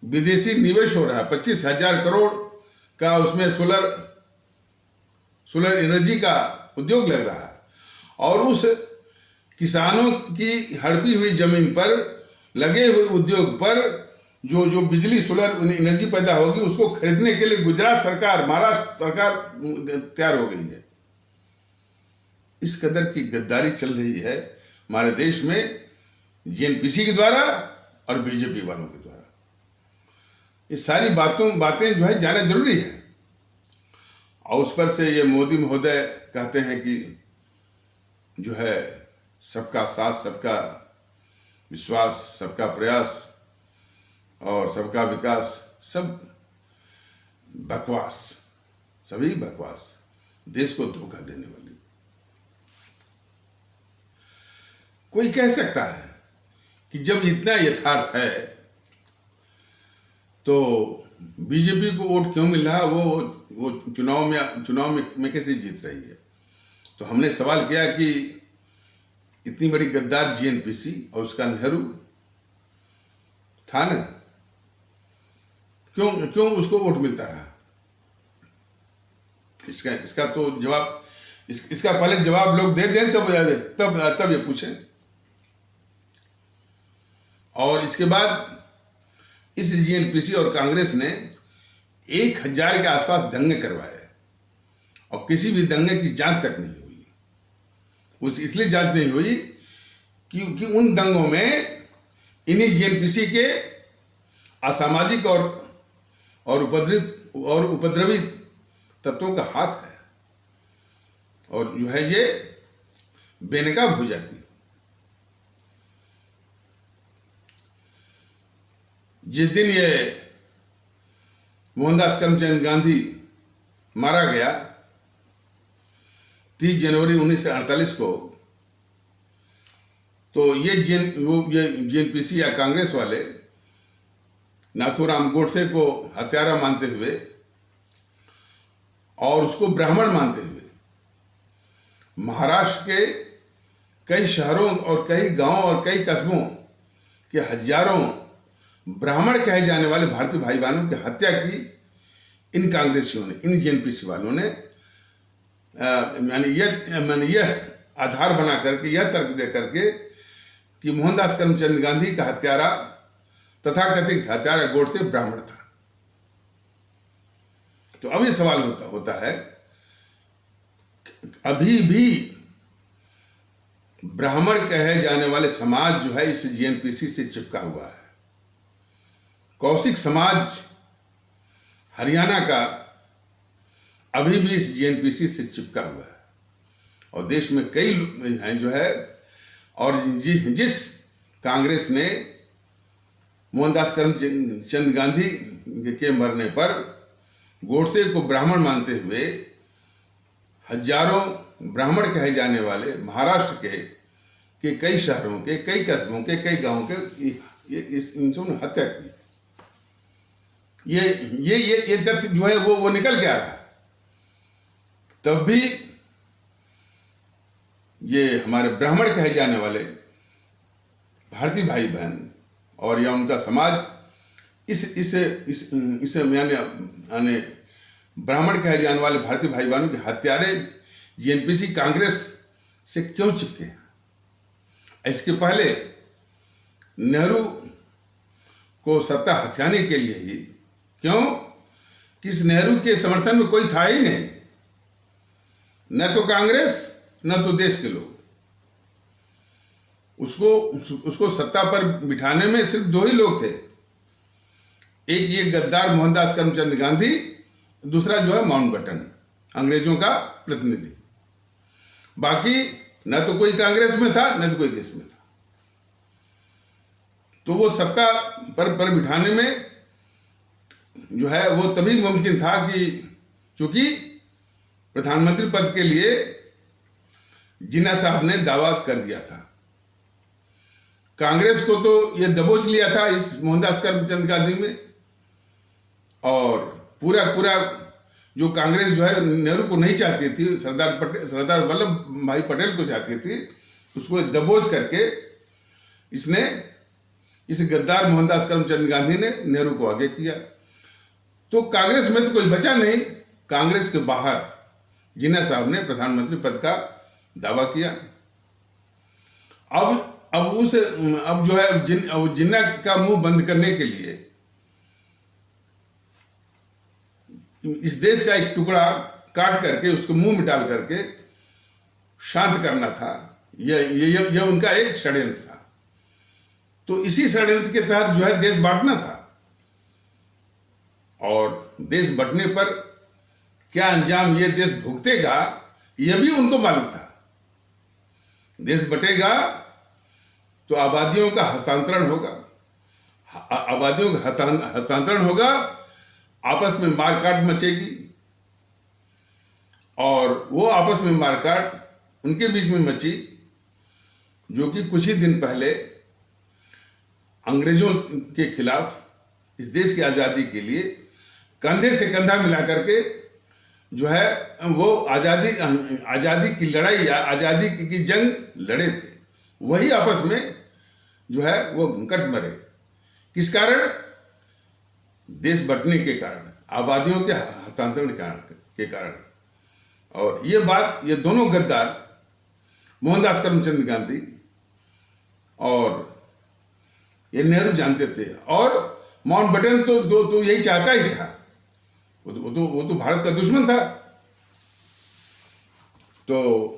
विदेशी निवेश हो रहा है। 25,000 करोड़ का उसमें सोलर एनर्जी का उद्योग लग रहा है और उस किसानों की हड़पी हुई जमीन पर लगे हुए उद्योग पर जो बिजली सोलर एनर्जी पैदा होगी उसको खरीदने के लिए गुजरात सरकार, महाराष्ट्र सरकार तैयार हो गई है। इस कदर की गद्दारी चल रही है हमारे देश में जीएनपीसी के द्वारा और बीजेपी वालों के द्वारा। ये सारी बातें जो है जाना जरूरी है। और उस पर से ये मोदी महोदय कहते हैं कि जो है सबका साथ, सबका विश्वास, सबका प्रयास और सबका विकास, सब बकवास, सभी बकवास, देश को धोखा देने वाली। कोई कह सकता है कि जब इतना यथार्थ है तो बीजेपी को वोट क्यों मिल रहा है, वो चुनाव में कैसे जीत रही है। तो हमने सवाल किया कि इतनी बड़ी गद्दार जीएनपीसी और उसका नेहरू था ना, क्यों उसको वोट मिलता रहा? इसका तो जवाब, इसका पहले जवाब लोग दे दें तब ये पूछें। और इसके बाद इस जीएनपीसी और कांग्रेस ने 1000 के आसपास दंगे करवाए और किसी भी दंगे की जांच तक नहीं हुई। इसलिए जांच नहीं हुई क्योंकि उन दंगों में इन्हीं जीएनपीसी के असामाजिक और उपद्रवी तत्वों का हाथ है, और जो है ये बेनकाब हो जाती। जिस दिन ये मोहनदास करमचंद गांधी मारा गया 30 जनवरी 1948 को, तो ये जीएनपीसी या कांग्रेस वाले नाथूराम गोडसे को हत्यारा मानते हुए और उसको ब्राह्मण मानते हुए महाराष्ट्र के कई शहरों और कई गांवों और कई कस्बों के हजारों ब्राह्मण कहे जाने वाले भारतीय भाई बहनों की हत्या की इन कांग्रेसियों ने, इन जीएनपीसी वालों ने। मैंने यह आधार बना करके, यह तर्क दे करके कि मोहनदास करमचंद गांधी का हत्यारा, तथाकथित हत्यारा गोडसे ब्राह्मण था। तो अब ये सवाल होता है, अभी भी ब्राह्मण कहे जाने वाले समाज जो है इस जीएनपीसी से चिपका हुआ है। कौशिक समाज हरियाणा का अभी भी इस जीएनपीसी से चिपका हुआ है, और देश में कई हैं जो है, और जिस कांग्रेस ने मोहनदास करमचंद गांधी के मरने पर गोडसे को ब्राह्मण मानते हुए हजारों ब्राह्मण कहे जाने वाले महाराष्ट्र के कई शहरों के, कई कस्बों के, कई गांवों के इनसे हत्या की। ये तथ्य जो है वो निकल के आ रहा है। तब भी ये हमारे ब्राह्मण कहे जाने वाले भारतीय भाई बहन और या उनका समाज इस यानी ब्राह्मण कहे जाने वाले भारतीय भाई बहनों के हत्यारे जीएनपीसी कांग्रेस से क्यों चिपके? इसके पहले नेहरू को सत्ता हथियाने के लिए ही, क्यों कि इस नेहरू के समर्थन में कोई था ही नहीं, न तो कांग्रेस न तो देश के लोग। उसको सत्ता पर बिठाने में सिर्फ 2 ही लोग थे, एक ये गद्दार मोहनदास करमचंद गांधी, दूसरा जो है माउंटबेटन, अंग्रेजों का प्रतिनिधि। बाकी न तो कोई कांग्रेस में था न तो कोई देश में था। तो वो सत्ता पर बिठाने में जो है वो तभी मुमकिन था कि चूंकि प्रधानमंत्री पद के लिए जिन्ना साहब ने दावा कर दिया था। कांग्रेस को तो ये दबोच लिया था इस मोहनदास करमचंद गांधी में, और पूरा जो कांग्रेस जो है नेहरू को नहीं चाहती थी, सरदार वल्लभ भाई पटेल को चाहती थी, उसको दबोच करके इसने, इस गद्दार मोहनदास करमचंद गांधी ने नेहरू को आगे किया। तो कांग्रेस में तो कोई बचा नहीं। कांग्रेस के बाहर जिन्ना साहब ने प्रधानमंत्री पद का दावा किया। अब जो है जिन्ना का मुंह बंद करने के लिए इस देश का एक टुकड़ा काट करके उसको मुंह में डाल करके शांत करना था। यह उनका एक षड्यंत्र था। तो इसी षड्यंत्र के तहत जो है देश बांटना था, और देश बंटने पर क्या अंजाम ये देश भुगतेगा यह भी उनको मालूम था। देश बटेगा तो आबादियों का हस्तांतरण होगा, आबादियों का हस्तांतरण होगा, आपस में मारकाट मचेगी, और वो आपस में मारकाट उनके बीच में मची जो कि कुछ ही दिन पहले अंग्रेजों के खिलाफ इस देश की आज़ादी के लिए कंधे से कंधा मिला करके जो है वो आज़ादी की लड़ाई या आज़ादी की जंग लड़े थे, वही आपस में जो है वो कट मरे। किस कारण? देश बंटने के कारण, आबादियों के हस्तांतरण के कारण। और ये बात ये दोनों गद्दार मोहनदास करमचंद गांधी और ये नेहरू जानते थे। और माउंटबेटन तो यही चाहता ही था, वो तो भारत का दुश्मन था। तो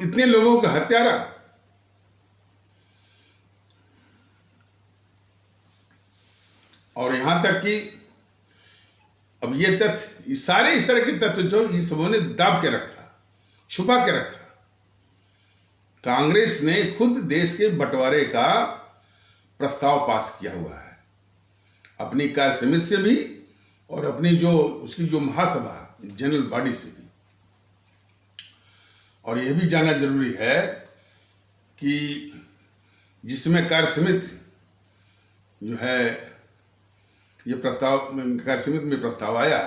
इतने लोगों का हत्यारा। और यहां तक कि अब ये तथ्य, सारे इस तरह के तथ्य जो इन सबों ने दाब के रखा, छुपा के रखा। कांग्रेस ने खुद देश के बंटवारे का प्रस्ताव पास किया हुआ है, अपनी कार्य समिति से भी और अपनी उसकी जो महासभा जनरल बॉडी से भी। और यह भी जानना जरूरी है कि जिसमें कार्य समिति जो है ये प्रस्ताव, कार्य समिति में प्रस्ताव आया,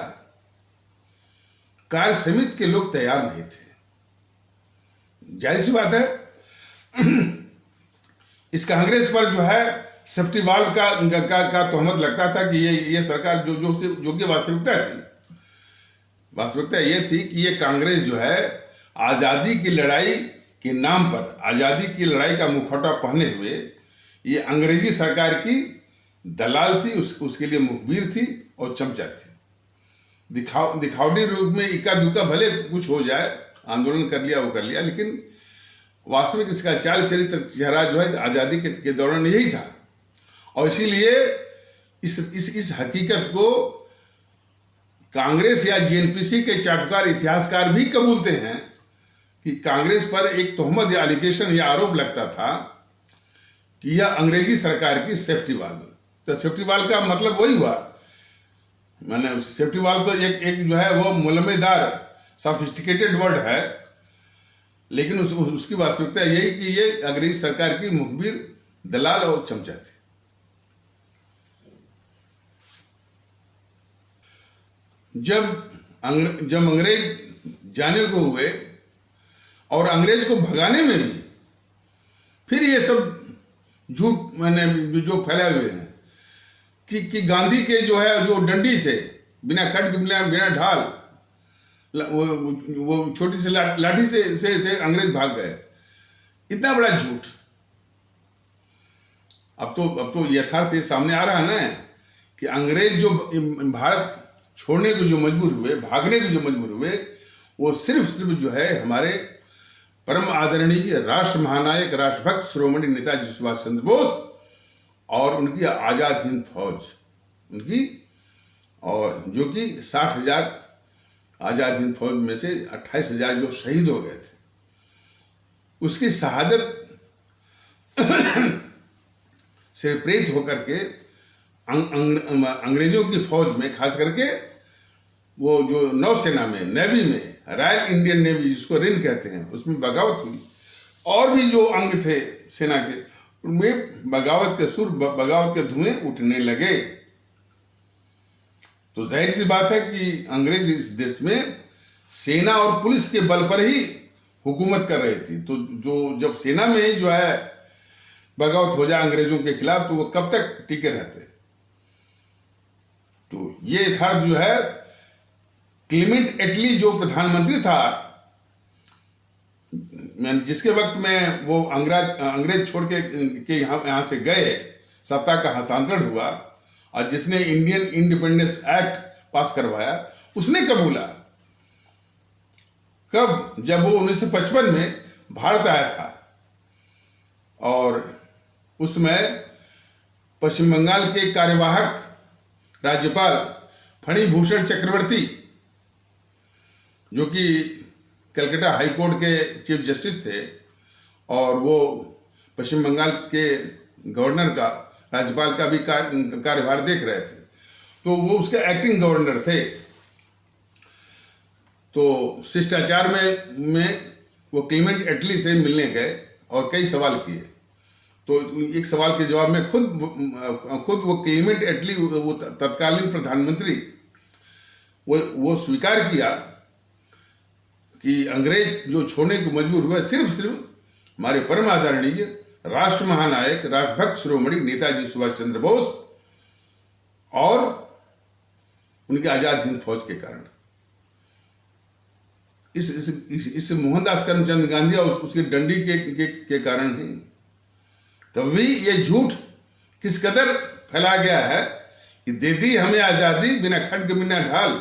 कार्य समिति के लोग तैयार नहीं थे। जाहिर सी बात है इस कांग्रेस पर जो है सेफ्टी वाल्व का तोहमत लगता था कि ये सरकार जो कि वास्तविकता थी, वास्तविकता ये थी कि ये कांग्रेस जो है आज़ादी की लड़ाई के नाम पर, आज़ादी की लड़ाई का मुखौटा पहने हुए ये अंग्रेजी सरकार की दलाल थी, उसके लिए मुखबिर थी और चमचा थी। दिखावटी रूप में इक्का दुक्का भले कुछ हो जाए, आंदोलन कर लिया वो कर लिया, लेकिन वास्तविक इसका चाल चरित्र चेहरा जो है आज़ादी के दौरान यही था। और इसीलिए इस हकीकत को कांग्रेस या जीएनपीसी के चाटुकार इतिहासकार भी कबूलते हैं कि कांग्रेस पर एक तोहमत या एलिगेशन या आरोप लगता था कि यह अंग्रेजी सरकार की सेफ्टी वाल्व। तो सेफ्टी वाल्व का मतलब वही हुआ, मैंने सेफ्टी वाल्व तो एक जो है वो मुलमेदार सॉफिस्टिकेटेड वर्ड है, लेकिन उसकी वास्तविकता यही कि ये अंग्रेजी सरकार की मुखबिर, दलाल और चमचा थे। जब अंग्रेज जाने को हुए और अंग्रेज को भगाने में भी फिर ये सब झूठ मैंने जो फैलाए हुए हैं कि गांधी के जो है जो डंडी से बिना खड्ग बिना ढाल वो छोटी सी लाठी से अंग्रेज भाग गए। इतना बड़ा झूठ। अब तो यथार्थ सामने आ रहा है ना कि अंग्रेज जो भारत छोड़ने को जो मजबूर हुए, भागने को जो मजबूर हुए, वो सिर्फ जो है हमारे परम आदरणीय राष्ट्र महानायक, राष्ट्रभक्त शिरोमणि नेताजी सुभाष चंद्र बोस और उनकी आजाद हिंद फौज उनकी, और जो कि 60,000 आजाद हिंद फौज में से 28,000 जो शहीद हो गए थे, उसकी शहादत से प्रेरित होकर के अंग्रेजों की फौज में, खास करके वो जो नौसेना में, नेवी में, रॉयल इंडियन नेवी जिसको रिन कहते हैं, उसमें बगावत हुई। और भी जो अंग थे सेना के, उनमें बगावत के सुर, बगावत के धुएं उठने लगे। तो जाहिर सी बात है कि अंग्रेज इस देश में सेना और पुलिस के बल पर ही हुकूमत कर रही थी। तो जब सेना में ही जो है बगावत हो जाए अंग्रेजों के खिलाफ, तो वो कब तक टिके रहते। तो ये यथार्थ जो है, क्लीमेंट एटली जो प्रधानमंत्री था, जिसके वक्त में वो अंग्रेज छोड़ के यहाँ से गए, सत्ता का हस्तांतरण हुआ और जिसने इंडियन इंडिपेंडेंस एक्ट पास करवाया, उसने कबूला। कब? जब वो 1955 में भारत आया था और उसमें पश्चिम बंगाल के कार्यवाहक राज्यपाल फणिभूषण चक्रवर्ती, जो कि कलकत्ता हाई कोर्ट के चीफ जस्टिस थे और वो पश्चिम बंगाल के गवर्नर का, राज्यपाल का भी कार्यभार देख रहे थे, तो वो उसके एक्टिंग गवर्नर थे। तो शिष्टाचार में वो क्लीमेंट एटली से मिलने गए और कई सवाल किए। तो एक सवाल के जवाब में खुद वो क्लीमेंट एटली, वो तत्कालीन प्रधानमंत्री, वो स्वीकार किया कि अंग्रेज जो छोड़ने को मजबूर हुआ, सिर्फ हमारे परम आदरणीय राष्ट्र महानायक, राष्ट्रभक्त शिरोमणि नेताजी सुभाष चंद्र बोस और उनके आजाद हिंद फौज के कारण। इस मोहनदास करमचंद गांधी और उसके डंडी के कारण नहीं। तभी ये झूठ किस कदर फैला गया है कि दे दी हमें आजादी बिना खड्ग बिना ढाल।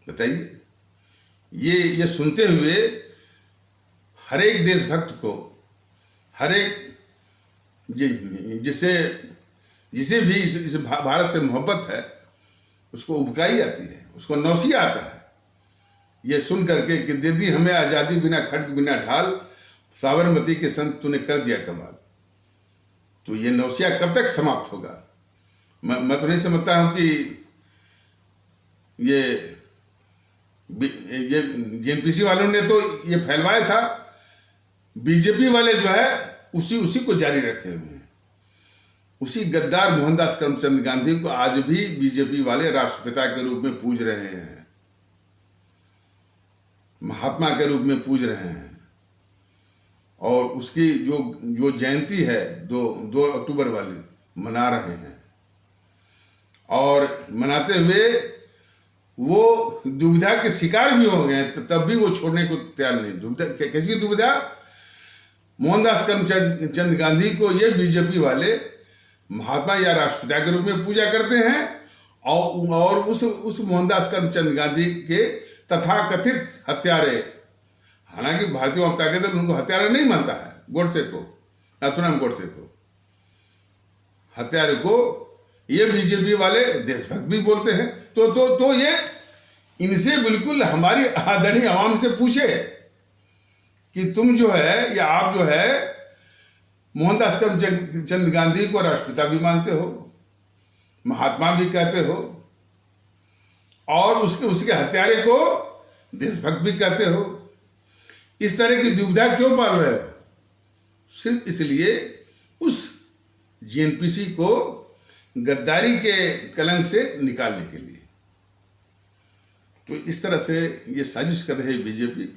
बताइए, ये सुनते हुए हर एक देशभक्त को, हर एक जिसे भी इस भारत से मोहब्बत है, उसको उबकाई आती है, उसको नौसिया आता है ये सुन करके कि दे दी हमें आजादी बिना खड्ग बिना ढाल, साबरमती के संत तूने कर दिया कमाल। तो ये नौसिया कब तक समाप्त होगा? मैं तो नहीं समझता हूं कि ये जेएनपीसी वालों ने तो ये फैलवाया था, बीजेपी वाले जो है उसी को जारी रखे हुए हैं। उसी गद्दार मोहनदास करमचंद गांधी को आज भी बीजेपी वाले राष्ट्रपिता के रूप में पूज रहे हैं, महात्मा के रूप में पूज रहे हैं। और उसकी जो जयंती है 2 अक्टूबर वाली मना रहे हैं, और मनाते हुए वो दुविधा के शिकार भी हो गए, तब भी वो छोड़ने को तैयार नहीं। दुविधा कैसी दुविधा? मोहनदास करमचंद गांधी को ये बीजेपी वाले महात्मा या राष्ट्रपिता के रूप में पूजा करते हैं, और उस मोहनदास करमचंद गांधी के तथाकथित हत्यारे, हालांकि भारतीय जनता दल उनको हत्यारा नहीं मानता है, गोडसे को, नाथूराम गोडसे को हत्यारे को ये बीजेपी वाले देशभक्त भी बोलते हैं। तो ये इनसे बिल्कुल हमारी आदरणीय आवाम से पूछे कि तुम जो है, या आप जो है मोहनदास करमचंद गांधी को राष्ट्रपिता भी मानते हो, महात्मा भी कहते हो, और उसके हत्यारे को देशभक्त भी कहते हो। इस तरह की दुविधा क्यों पाल रहे हो? सिर्फ इसलिए उस जेएनपीसी को गद्दारी के कलंक से निकालने के लिए। तो इस तरह से ये साजिश कर रही है बीजेपी।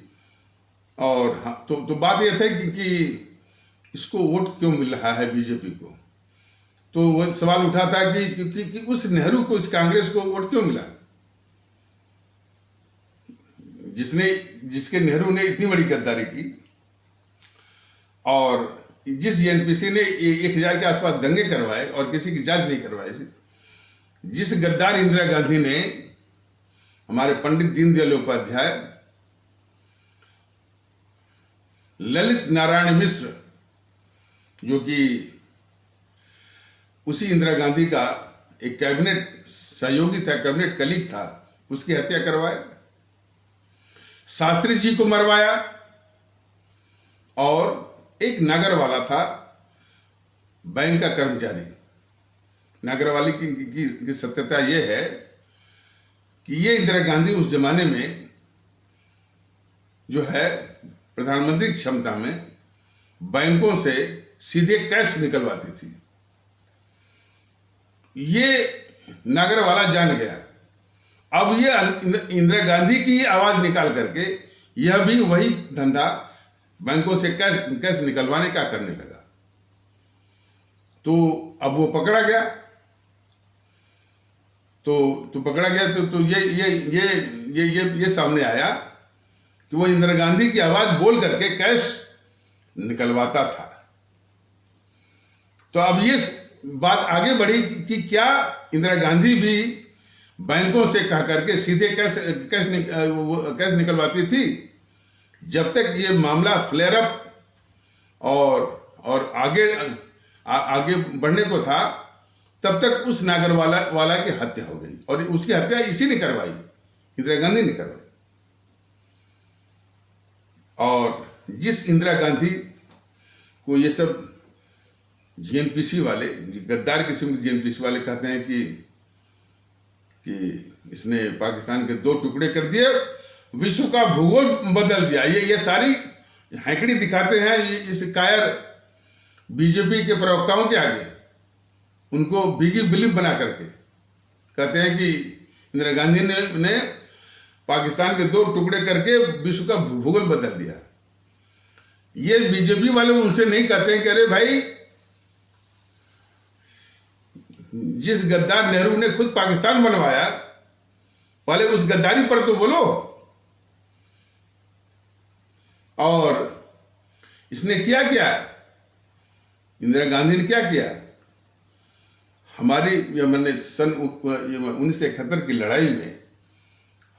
और हाँ, तो बात यह थी कि इसको वोट क्यों मिल रहा है बीजेपी को। तो वो सवाल उठा था कि उस नेहरू को, इस कांग्रेस को वोट क्यों मिला, जिसके नेहरू ने इतनी बड़ी गद्दारी की, और जिस जेएनपीसी ने 1000 के आसपास दंगे करवाए और किसी की जांच नहीं करवाई, जिस गद्दार इंदिरा गांधी ने हमारे पंडित दीनदयाल उपाध्याय, ललित नारायण मिश्र जो कि उसी इंदिरा गांधी का एक कैबिनेट सहयोगी था, कैबिनेट कलीग था, उसकी हत्या करवाए, शास्त्री जी को मरवाया, और एक नागरवाला था, बैंक का कर्मचारी। नागरवाली की सत्यता यह है कि ये इंदिरा गांधी उस जमाने में जो है प्रधानमंत्री की क्षमता में बैंकों से सीधे कैश निकलवाती थी। ये नागरवाला जान गया। अब ये इंदिरा गांधी की आवाज निकाल करके यह भी वही धंधा बैंकों से कैश निकलवाने का करने लगा। तो अब वो पकड़ा गया। तो पकड़ा गया तो ये सामने आया कि वो इंदिरा गांधी की आवाज बोल करके कैश निकलवाता था। तो अब ये बात आगे बढ़ी कि क्या इंदिरा गांधी भी बैंकों से कह करके सीधे कैश निकलवाती थी। जब तक ये मामला फ्लेयर अप और आगे बढ़ने को था, तब तक उस नागरवाला की हत्या हो गई, और उसकी हत्या इसी ने करवाई, इंदिरा गांधी ने करवाई। और जिस इंदिरा गांधी को ये सब जेएनपीसी वाले, गद्दार किस्म के जेएनपीसी वाले कहते हैं कि इसने पाकिस्तान के 2 टुकड़े कर दिए, विश्व का भूगोल बदल दिया, ये सारी हैंकड़ी दिखाते हैं इस कायर बीजेपी के प्रवक्ताओं के आगे, उनको बिगी बिलीव बना करके कहते हैं कि इंदिरा गांधी ने पाकिस्तान के 2 टुकड़े करके विश्व का भूगोल बदल दिया। ये बीजेपी वाले उनसे नहीं कहते हैं कि अरे भाई, जिस गद्दार नेहरू ने खुद पाकिस्तान बनवाया, पहले उस गद्दारी पर तो बोलो। और इसने किया क्या? इंदिरा गांधी ने क्या किया? हमारी मैंने सन 1971 की लड़ाई में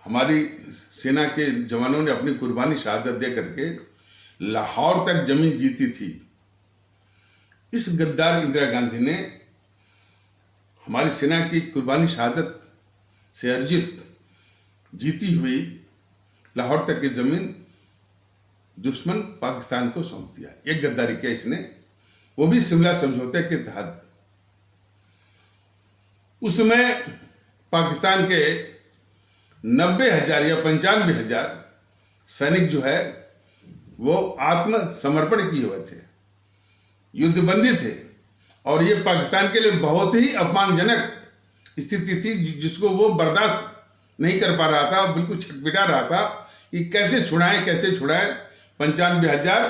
हमारी सेना के जवानों ने अपनी कुर्बानी शहादत दे करके लाहौर तक जमीन जीती थी। इस गद्दार इंदिरा गांधी ने हमारी सेना की कुर्बानी शहादत से अर्जित जीती हुई लाहौर तक की जमीन दुश्मन पाकिस्तान को सौंप दिया। एक गद्दारी किया इसने, वो भी शिमला समझौते के तहत। उसमें पाकिस्तान के 90,000 या 95,000 सैनिक जो है वो आत्मसमर्पण किए हुए थे, युद्धबंदी थे। और ये पाकिस्तान के लिए बहुत ही अपमानजनक स्थिति थी, जिसको वो बर्दाश्त नहीं कर पा रहा था, बिल्कुल छटपटा रहा था कि कैसे छुड़ाएं, कैसे छुड़ाएं 95,000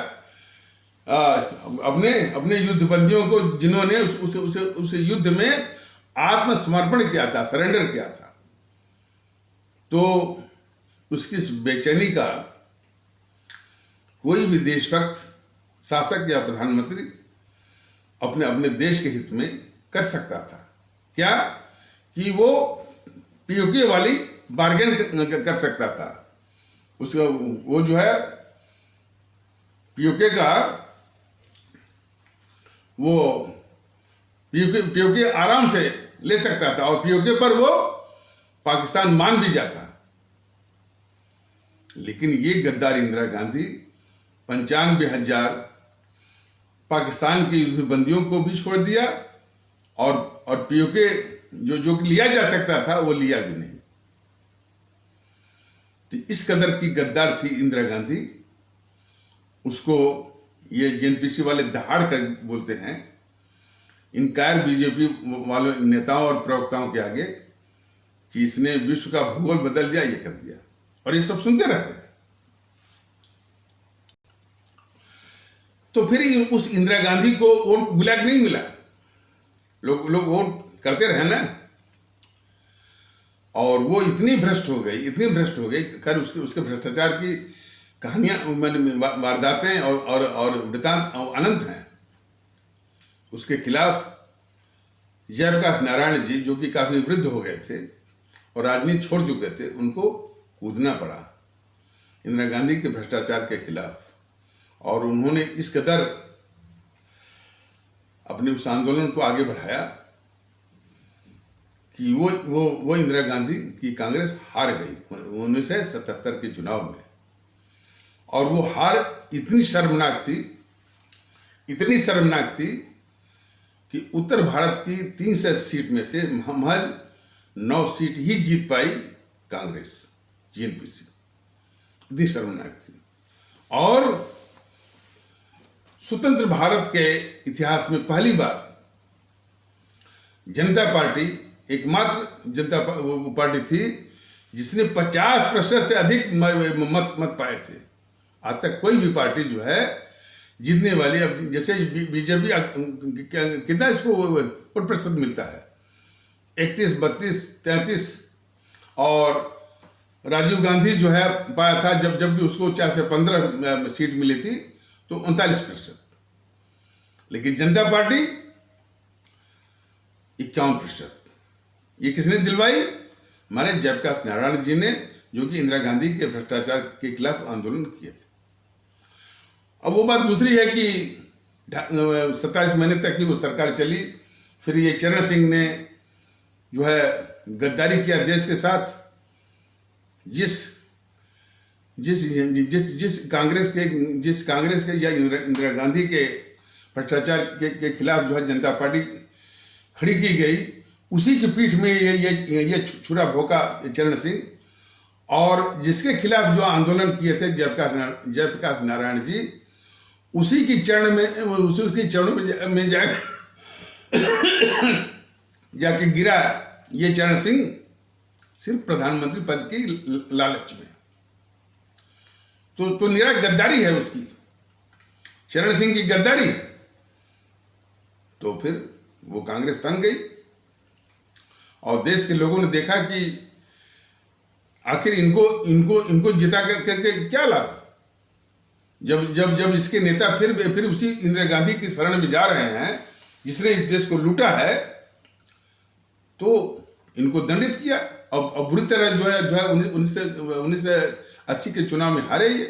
अपने युद्धबंदियों को, जिन्होंने उस युद्ध में आत्मसमर्पण किया था, सरेंडर किया था। तो उसकी इस बेचैनी का कोई भी देशभक्त शासक या प्रधानमंत्री अपने अपने देश के हित में कर सकता था। क्या कि वो पीओके वाली बार्गेन कर सकता था। उसका वो जो है पीओके का, वो पीओके आराम से ले सकता था और पीओके पर वो पाकिस्तान मान भी जाता। लेकिन ये गद्दार इंदिरा गांधी 95,000 पाकिस्तान के युद्धबंदियों को भी छोड़ दिया और पीओके जो लिया जा सकता था वो लिया भी नहीं। तो इस कदर की गद्दार थी इंदिरा गांधी। उसको ये जेएनपीसी वाले दहाड़ कर बोलते हैं, इनकार बीजेपी वाले नेताओं और प्रवक्ताओं के आगे, कि इसने विश्व का भूगोल बदल दिया, ये कर दिया। और ये सब सुनते रहते हैं। तो फिर उस इंदिरा गांधी को वोट मिला कि नहीं मिला? लोग वोट करते रहे ना। और वो इतनी भ्रष्ट हो गई कर उसके भ्रष्टाचार की कहानियां, वारदातें और वृतांत अनंत हैं। उसके खिलाफ जयप्रकाश नारायण जी, जो कि काफी वृद्ध हो गए थे और राजनीति छोड़ चुके थे, उनको कूदना पड़ा इंदिरा गांधी के भ्रष्टाचार के खिलाफ। और उन्होंने इस कदर अपने उस आंदोलन को आगे बढ़ाया कि वो इंदिरा गांधी की कांग्रेस हार गई 1977 के चुनाव में। और वो हार इतनी शर्मनाक थी कि उत्तर भारत की 300 सीट में से महज 9 सीट ही जीत पाई कांग्रेस, जेएनपीसी। इतनी शर्मनाक थी। और स्वतंत्र भारत के इतिहास में पहली बार जनता पार्टी एकमात्र जनता पार्टी थी जिसने 50% से अधिक मत पाए थे। आज तक कोई भी पार्टी जो है जीतने वाली, अब जैसे बीजेपी कितना इसको वोट प्रतिशत मिलता है, 31, 32, 33। और राजीव गांधी जो है पाया था, जबकि उसको 4 से 15 सीट मिली थी, तो 39%। लेकिन जनता पार्टी 51%। ये किसने दिलवाई? हमारे जयप्रकाश नारायण जी ने, जो कि इंदिरा गांधी के भ्रष्टाचार के खिलाफ आंदोलन किए थे। अब वो बात दूसरी है कि 27 महीने तक की वो सरकार चली। फिर ये चरण सिंह ने जो है गद्दारी किया देश के साथ। जिस कांग्रेस के या इंदिरा गांधी के भ्रष्टाचार के खिलाफ जो है जनता पार्टी खड़ी की गई, उसी की पीठ में ये छुरा भोंका चरण सिंह। और जिसके खिलाफ जो आंदोलन किए थे जयप्रकाश नारायण जी, उसी की चरण में जाके गिरा ये चरण सिंह सिर्फ प्रधानमंत्री पद की लालच में। तो निरा गद्दारी है उसकी, चरण सिंह की गद्दारी है। तो फिर वो कांग्रेस तंग गई और देश के लोगों ने देखा कि आखिर इनको जिता करके क्या लाभ, जब इसके नेता फिर उसी इंदिरा गांधी की शरण में जा रहे हैं जिसने इस देश को लूटा है, तो इनको दंडित किया। अब बुरी तरह जो है 1980 के चुनाव में हारे ये।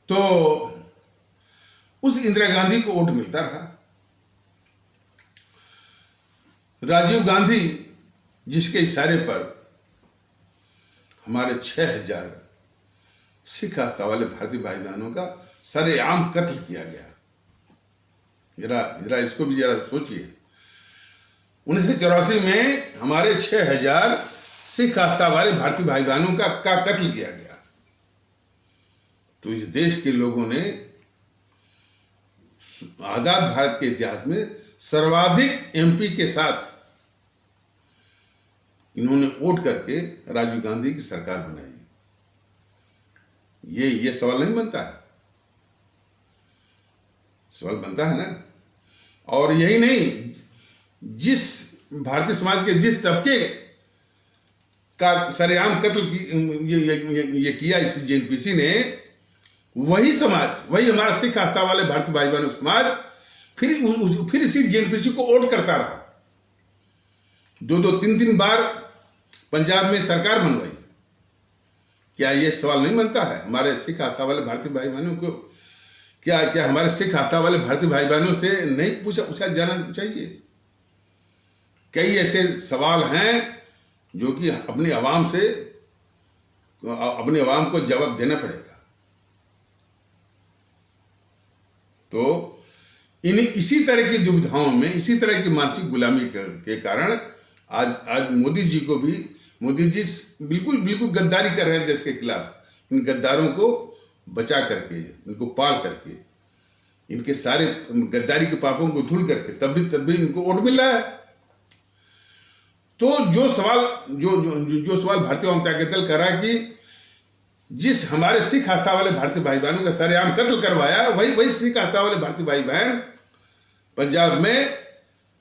तो उस इंदिरा गांधी को वोट मिलता रहा। राजीव गांधी जिसके इशारे पर हमारे 6000 सिख आस्था वाले भारतीय भाई बहनों का सरेआम कत्ल किया गया, जरा इसको भी जरा सोचिए। 1984 में हमारे 6000 सिख आस्था वाले भारतीय भाई बहनों का कत्ल किया गया। तो इस देश के लोगों ने आजाद भारत के इतिहास में सर्वाधिक एमपी के साथ इन्होंने वोट करके राजीव गांधी की सरकार बनाई। ये सवाल नहीं बनता है, सवाल बनता है ना। और यही नहीं, जिस भारतीय समाज के जिस तबके का सरेआम कत्ल ये किया इस जेएनपीसी ने, वही समाज, वही हमारा सिख आस्था वाले भारतीय भाई बहनों समाज फिर इसी जेएनपीसी को वोट करता रहा। 2-2, 3-3 बार पंजाब में सरकार बनवाई। क्या ये सवाल नहीं बनता है हमारे सिख आस्था वाले भारतीय भाई बहनों को, क्या हमारे सिख आस्था वाले भारतीय भाई बहनों से नहीं पूछा जाना चाहिए? कई ऐसे सवाल हैं जो कि अपनी आवाम को जवाब देना पड़ेगा। तो इसी तरह की दुविधाओं में, इसी तरह की मानसिक गुलामी के कारण आज मोदी जी बिल्कुल गद्दारी कर रहे हैं देश के खिलाफ। इन गद्दारों को बचा करके, इनको पाल करके, इनके सारे गद्दारी के पापों को धुल करके तब भी इनको वोट मिल रहा है। तो जो सवाल भारतीय जनता दल कर रहा है कि जिस हमारे सिख आस्था वाले भारतीय भाई बहनों का सरेआम कत्ल करवाया, वही सिख आस्था वाले भारतीय भाई बहन पंजाब में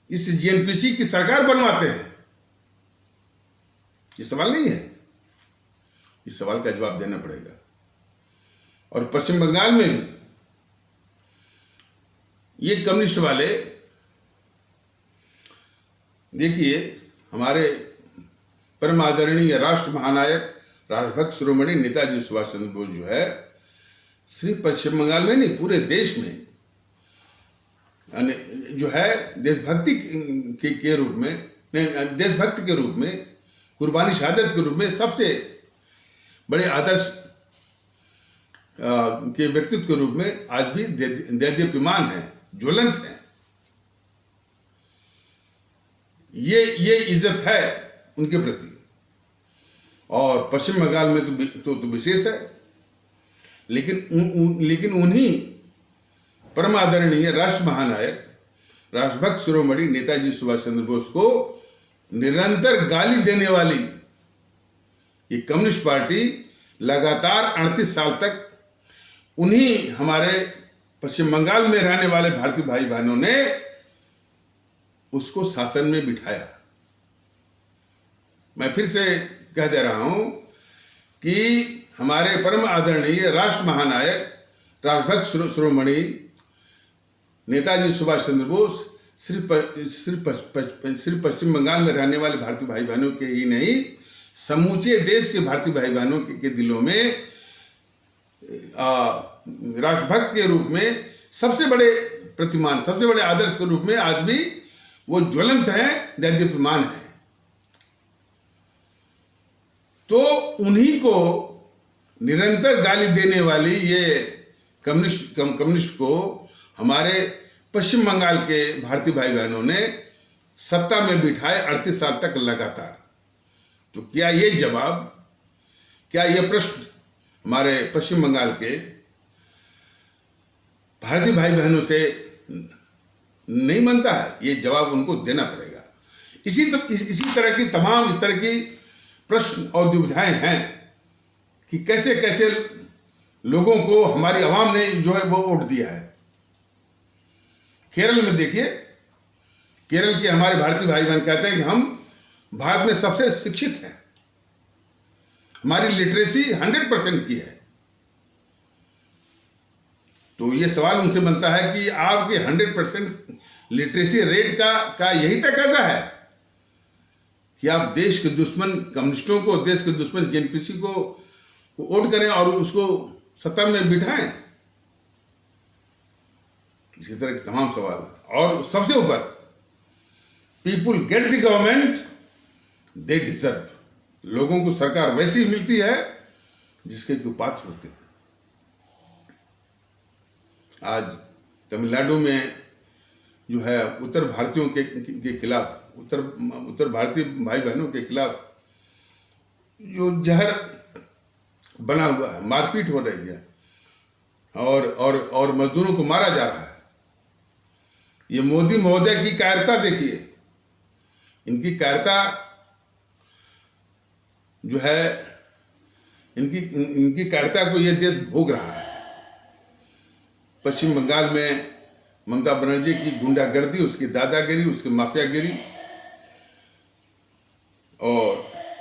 इस जेएनपीसी की सरकार बनवाते हैं। ये सवाल नहीं है, इस सवाल का जवाब देना पड़ेगा। और पश्चिम बंगाल में भी ये कम्युनिस्ट वाले, देखिए, हमारे परम आदरणीय राष्ट्र महानायक राष्ट्रभक्त शिरोमणि नेताजी सुभाष चंद्र बोस जो है, सिर्फ पश्चिम बंगाल में नहीं, पूरे देश में जो है देशभक्ति के रूप में, देशभक्त के रूप में, कुर्बानी शहादत के रूप में सबसे बड़े आदर्श के व्यक्तित्व के रूप में आज भी देदीप्यमान है, ज्वलंत है। ये इज्जत है उनके प्रति। और पश्चिम बंगाल में तो विशेष है। लेकिन उन्हीं परम आदरणीय राष्ट्र महानायक राष्ट्रभक्त शिरोमणि नेताजी सुभाष चंद्र बोस को निरंतर गाली देने वाली ये कम्युनिस्ट पार्टी लगातार 38 साल तक उन्हीं हमारे पश्चिम बंगाल में रहने वाले भारतीय भाई बहनों ने उसको शासन में बिठाया। मैं फिर से कह दे रहा हूं कि हमारे परम आदरणीय राष्ट्र महानायक राष्ट्रभक्त शिरोमणि नेताजी सुभाष चंद्र बोस सिर्फ पश्चिम बंगाल में रहने वाले भारतीय भाई बहनों के ही नहीं, समूचे देश के भारतीय भाई बहनों के दिलों में राष्ट्रभक्त के रूप में सबसे बड़े प्रतिमान, सबसे बड़े आदर्श के रूप में आज भी वो ज्वलंत है, दैदीप्यमान है। तो उन्हीं को निरंतर गाली देने वाली ये कम्युनिस्ट को हमारे पश्चिम बंगाल के भारतीय भाई बहनों ने सत्ता में बिठाए 38 साल तक लगातार। तो क्या ये जवाब, क्या ये प्रश्न हमारे पश्चिम बंगाल के भारतीय भाई बहनों से नहीं बनता है? ये जवाब उनको देना पड़ेगा। इसी तरह की तमाम इस तरह की प्रश्न और दुविधाएं हैं कि कैसे कैसे लोगों को हमारी आवाम ने जो है वो वोट दिया है। केरल में देखिए, केरल के हमारे भारतीय भाई बहन कहते हैं कि हम भारत में सबसे शिक्षित हैं, हमारी लिटरेसी 100% की है। तो ये सवाल उनसे बनता है कि आपके 100% लिटरेसी रेट का यही तकाजा है कि आप देश के दुश्मन कम्युनिस्टों को, देश के दुश्मन जेएनपीसी को वोट करें और उसको सत्ता में बिठाएं? इसी तरह के तमाम सवाल। और सबसे ऊपर, people get the government they deserve. लोगों को सरकार वैसी मिलती है जिसके कि पात्र होते हैं। आज तमिलनाडु में जो है उत्तर भारतीयों के खिलाफ, उत्तर भारतीय भाई बहनों के खिलाफ जो जहर बना हुआ है, मारपीट हो रही है और मजदूरों को मारा जा रहा है। ये मोदी महोदय की कायरता देखिए, इनकी कायरता जो है, इनकी कायरता को ये देश भोग रहा है। पश्चिम बंगाल में ममता बनर्जी की गुंडागर्दी, उसकी दादागिरी, उसकी माफियागिरी, और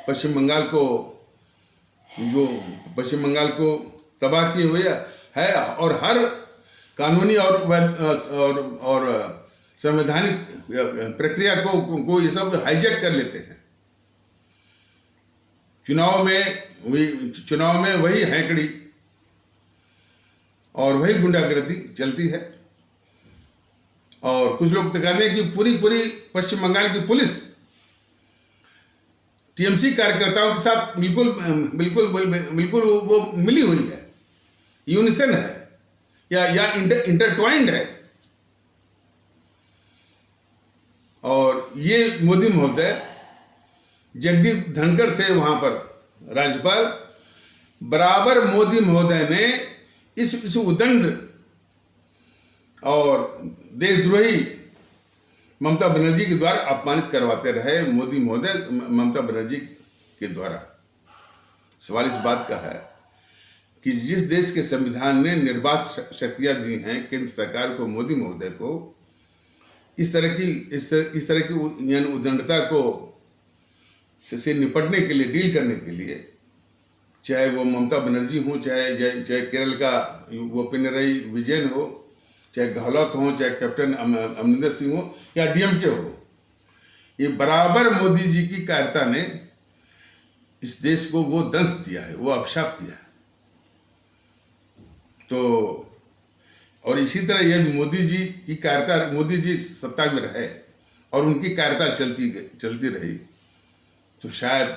पश्चिम बंगाल को तबाह किए हुए है। और हर कानूनी और संवैधानिक प्रक्रिया को ये सब हाईजैक कर लेते हैं। चुनाव में वही हैंकड़ी और वही गुंडागर्दी चलती है। और कुछ लोग तो कहते हैं कि पूरी पश्चिम बंगाल की पुलिस टीएमसी कार्यकर्ताओं के साथ बिल्कुल वो मिली हुई है, यूनिसन है या इंटरट्वाइंड है। और ये मोदी महोदय, जगदीप धनखड़ थे वहां पर राज्यपाल, बराबर मोदी महोदय ने इस उदंड और देशद्रोही ममता बनर्जी के द्वारा अपमानित करवाते रहे। मोदी महोदय ममता बनर्जी के द्वारा। सवाल इस बात का है कि जिस देश के संविधान ने निर्बाध शक्तियां दी हैं केंद्र सरकार को, मोदी महोदय को, इस तरह की यानी उदंडता को से निपटने के लिए, डील करने के लिए, चाहे वो ममता बनर्जी हो, चाहे केरल का वो पिनरई विजयन हो, चाहे गहलोत हो, चाहे कैप्टन अमरिंदर सिंह हो, या डीएमके हो, ये बराबर मोदी जी की कायरता ने इस देश को वो दंश दिया है, वो अभिशाप दिया है। तो और इसी तरह यदि मोदी जी की कायरता, मोदी जी सत्ता में रहे और उनकी कायरता चलती रही, तो शायद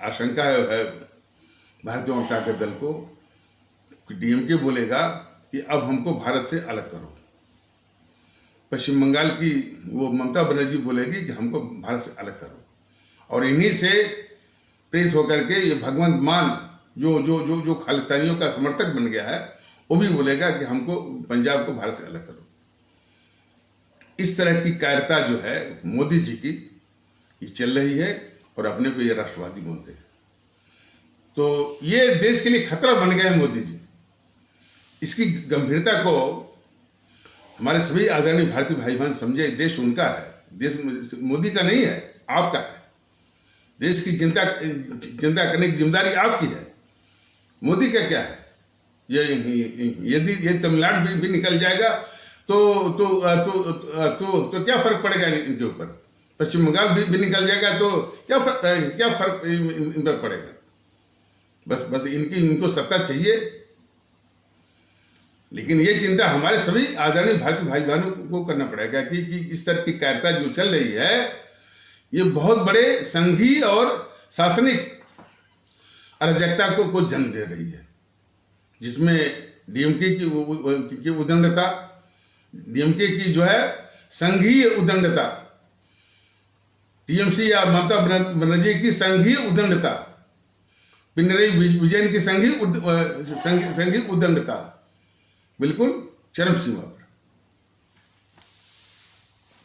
आशंका है भारतीय जनता के दल को, डीएमके बोलेगा कि अब हमको भारत से अलग करो। पश्चिम बंगाल की वो ममता बनर्जी बोलेगी कि हमको भारत से अलग करो। और इन्हीं से प्रेरित होकर के ये भगवंत मान जो खालिस्तानियों का समर्थक बन गया है, वो भी बोलेगा कि हमको पंजाब को भारत से अलग करो। इस तरह की कायरता जो है मोदी जी की, ये चल रही है और अपने को ये राष्ट्रवादी बोलते हैं। तो ये देश के लिए खतरा बन गए मोदी जी। इसकी गंभीरता को हमारे सभी आदरणीय भारतीय भाई बहन समझे। देश उनका है, देश मोदी का नहीं है, आपका है। देश की चिंता करने की जिम्मेदारी आपकी है। मोदी का क्या है? यदि तमिलनाडु भी निकल जाएगा तो क्या फर्क पड़ेगा इनके ऊपर? पश्चिम बंगाल भी निकल जाएगा तो क्या फर्क इन पर पड़ेगा? बस इनको सत्ता चाहिए। लेकिन ये चिंता हमारे सभी आदरणीय भारतीय भाई बहनों को करना पड़ेगा कि इस तरह की कायरता जो चल रही है, ये बहुत बड़े संघीय और शासनिक अराजकता को जन्म दे रही है, जिसमें डीएमके की उदंडता, डीएमके की जो है संघीय उदंडता, टीएमसी या ममता बनर्जी की संघीय उदंडता, पिनरई विजयन की संघीय उदंडता बिल्कुल चरम सीमा पर।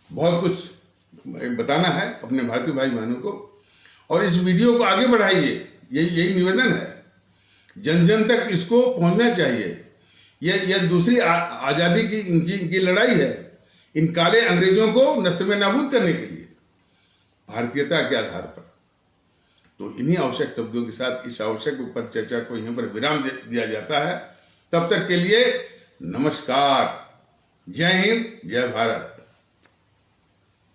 बहुत कुछ बताना है अपने भारतीय भाई बहनों को, और इस वीडियो को आगे बढ़ाइए। यही निवेदन है, जन जन तक इसको पहुंचना चाहिए। यह दूसरी आज़ादी की इनकी लड़ाई है, इन काले अंग्रेजों को नस्ल नाबूद करने के लिए भारतीयता के आधार पर। तो इन्हीं आवश्यक शब्दों के साथ इस आवश्यक ऊपर चर्चा को यहीं पर विराम दिया जाता है। तब तक के लिए नमस्कार, जय हिंद, जय भारत।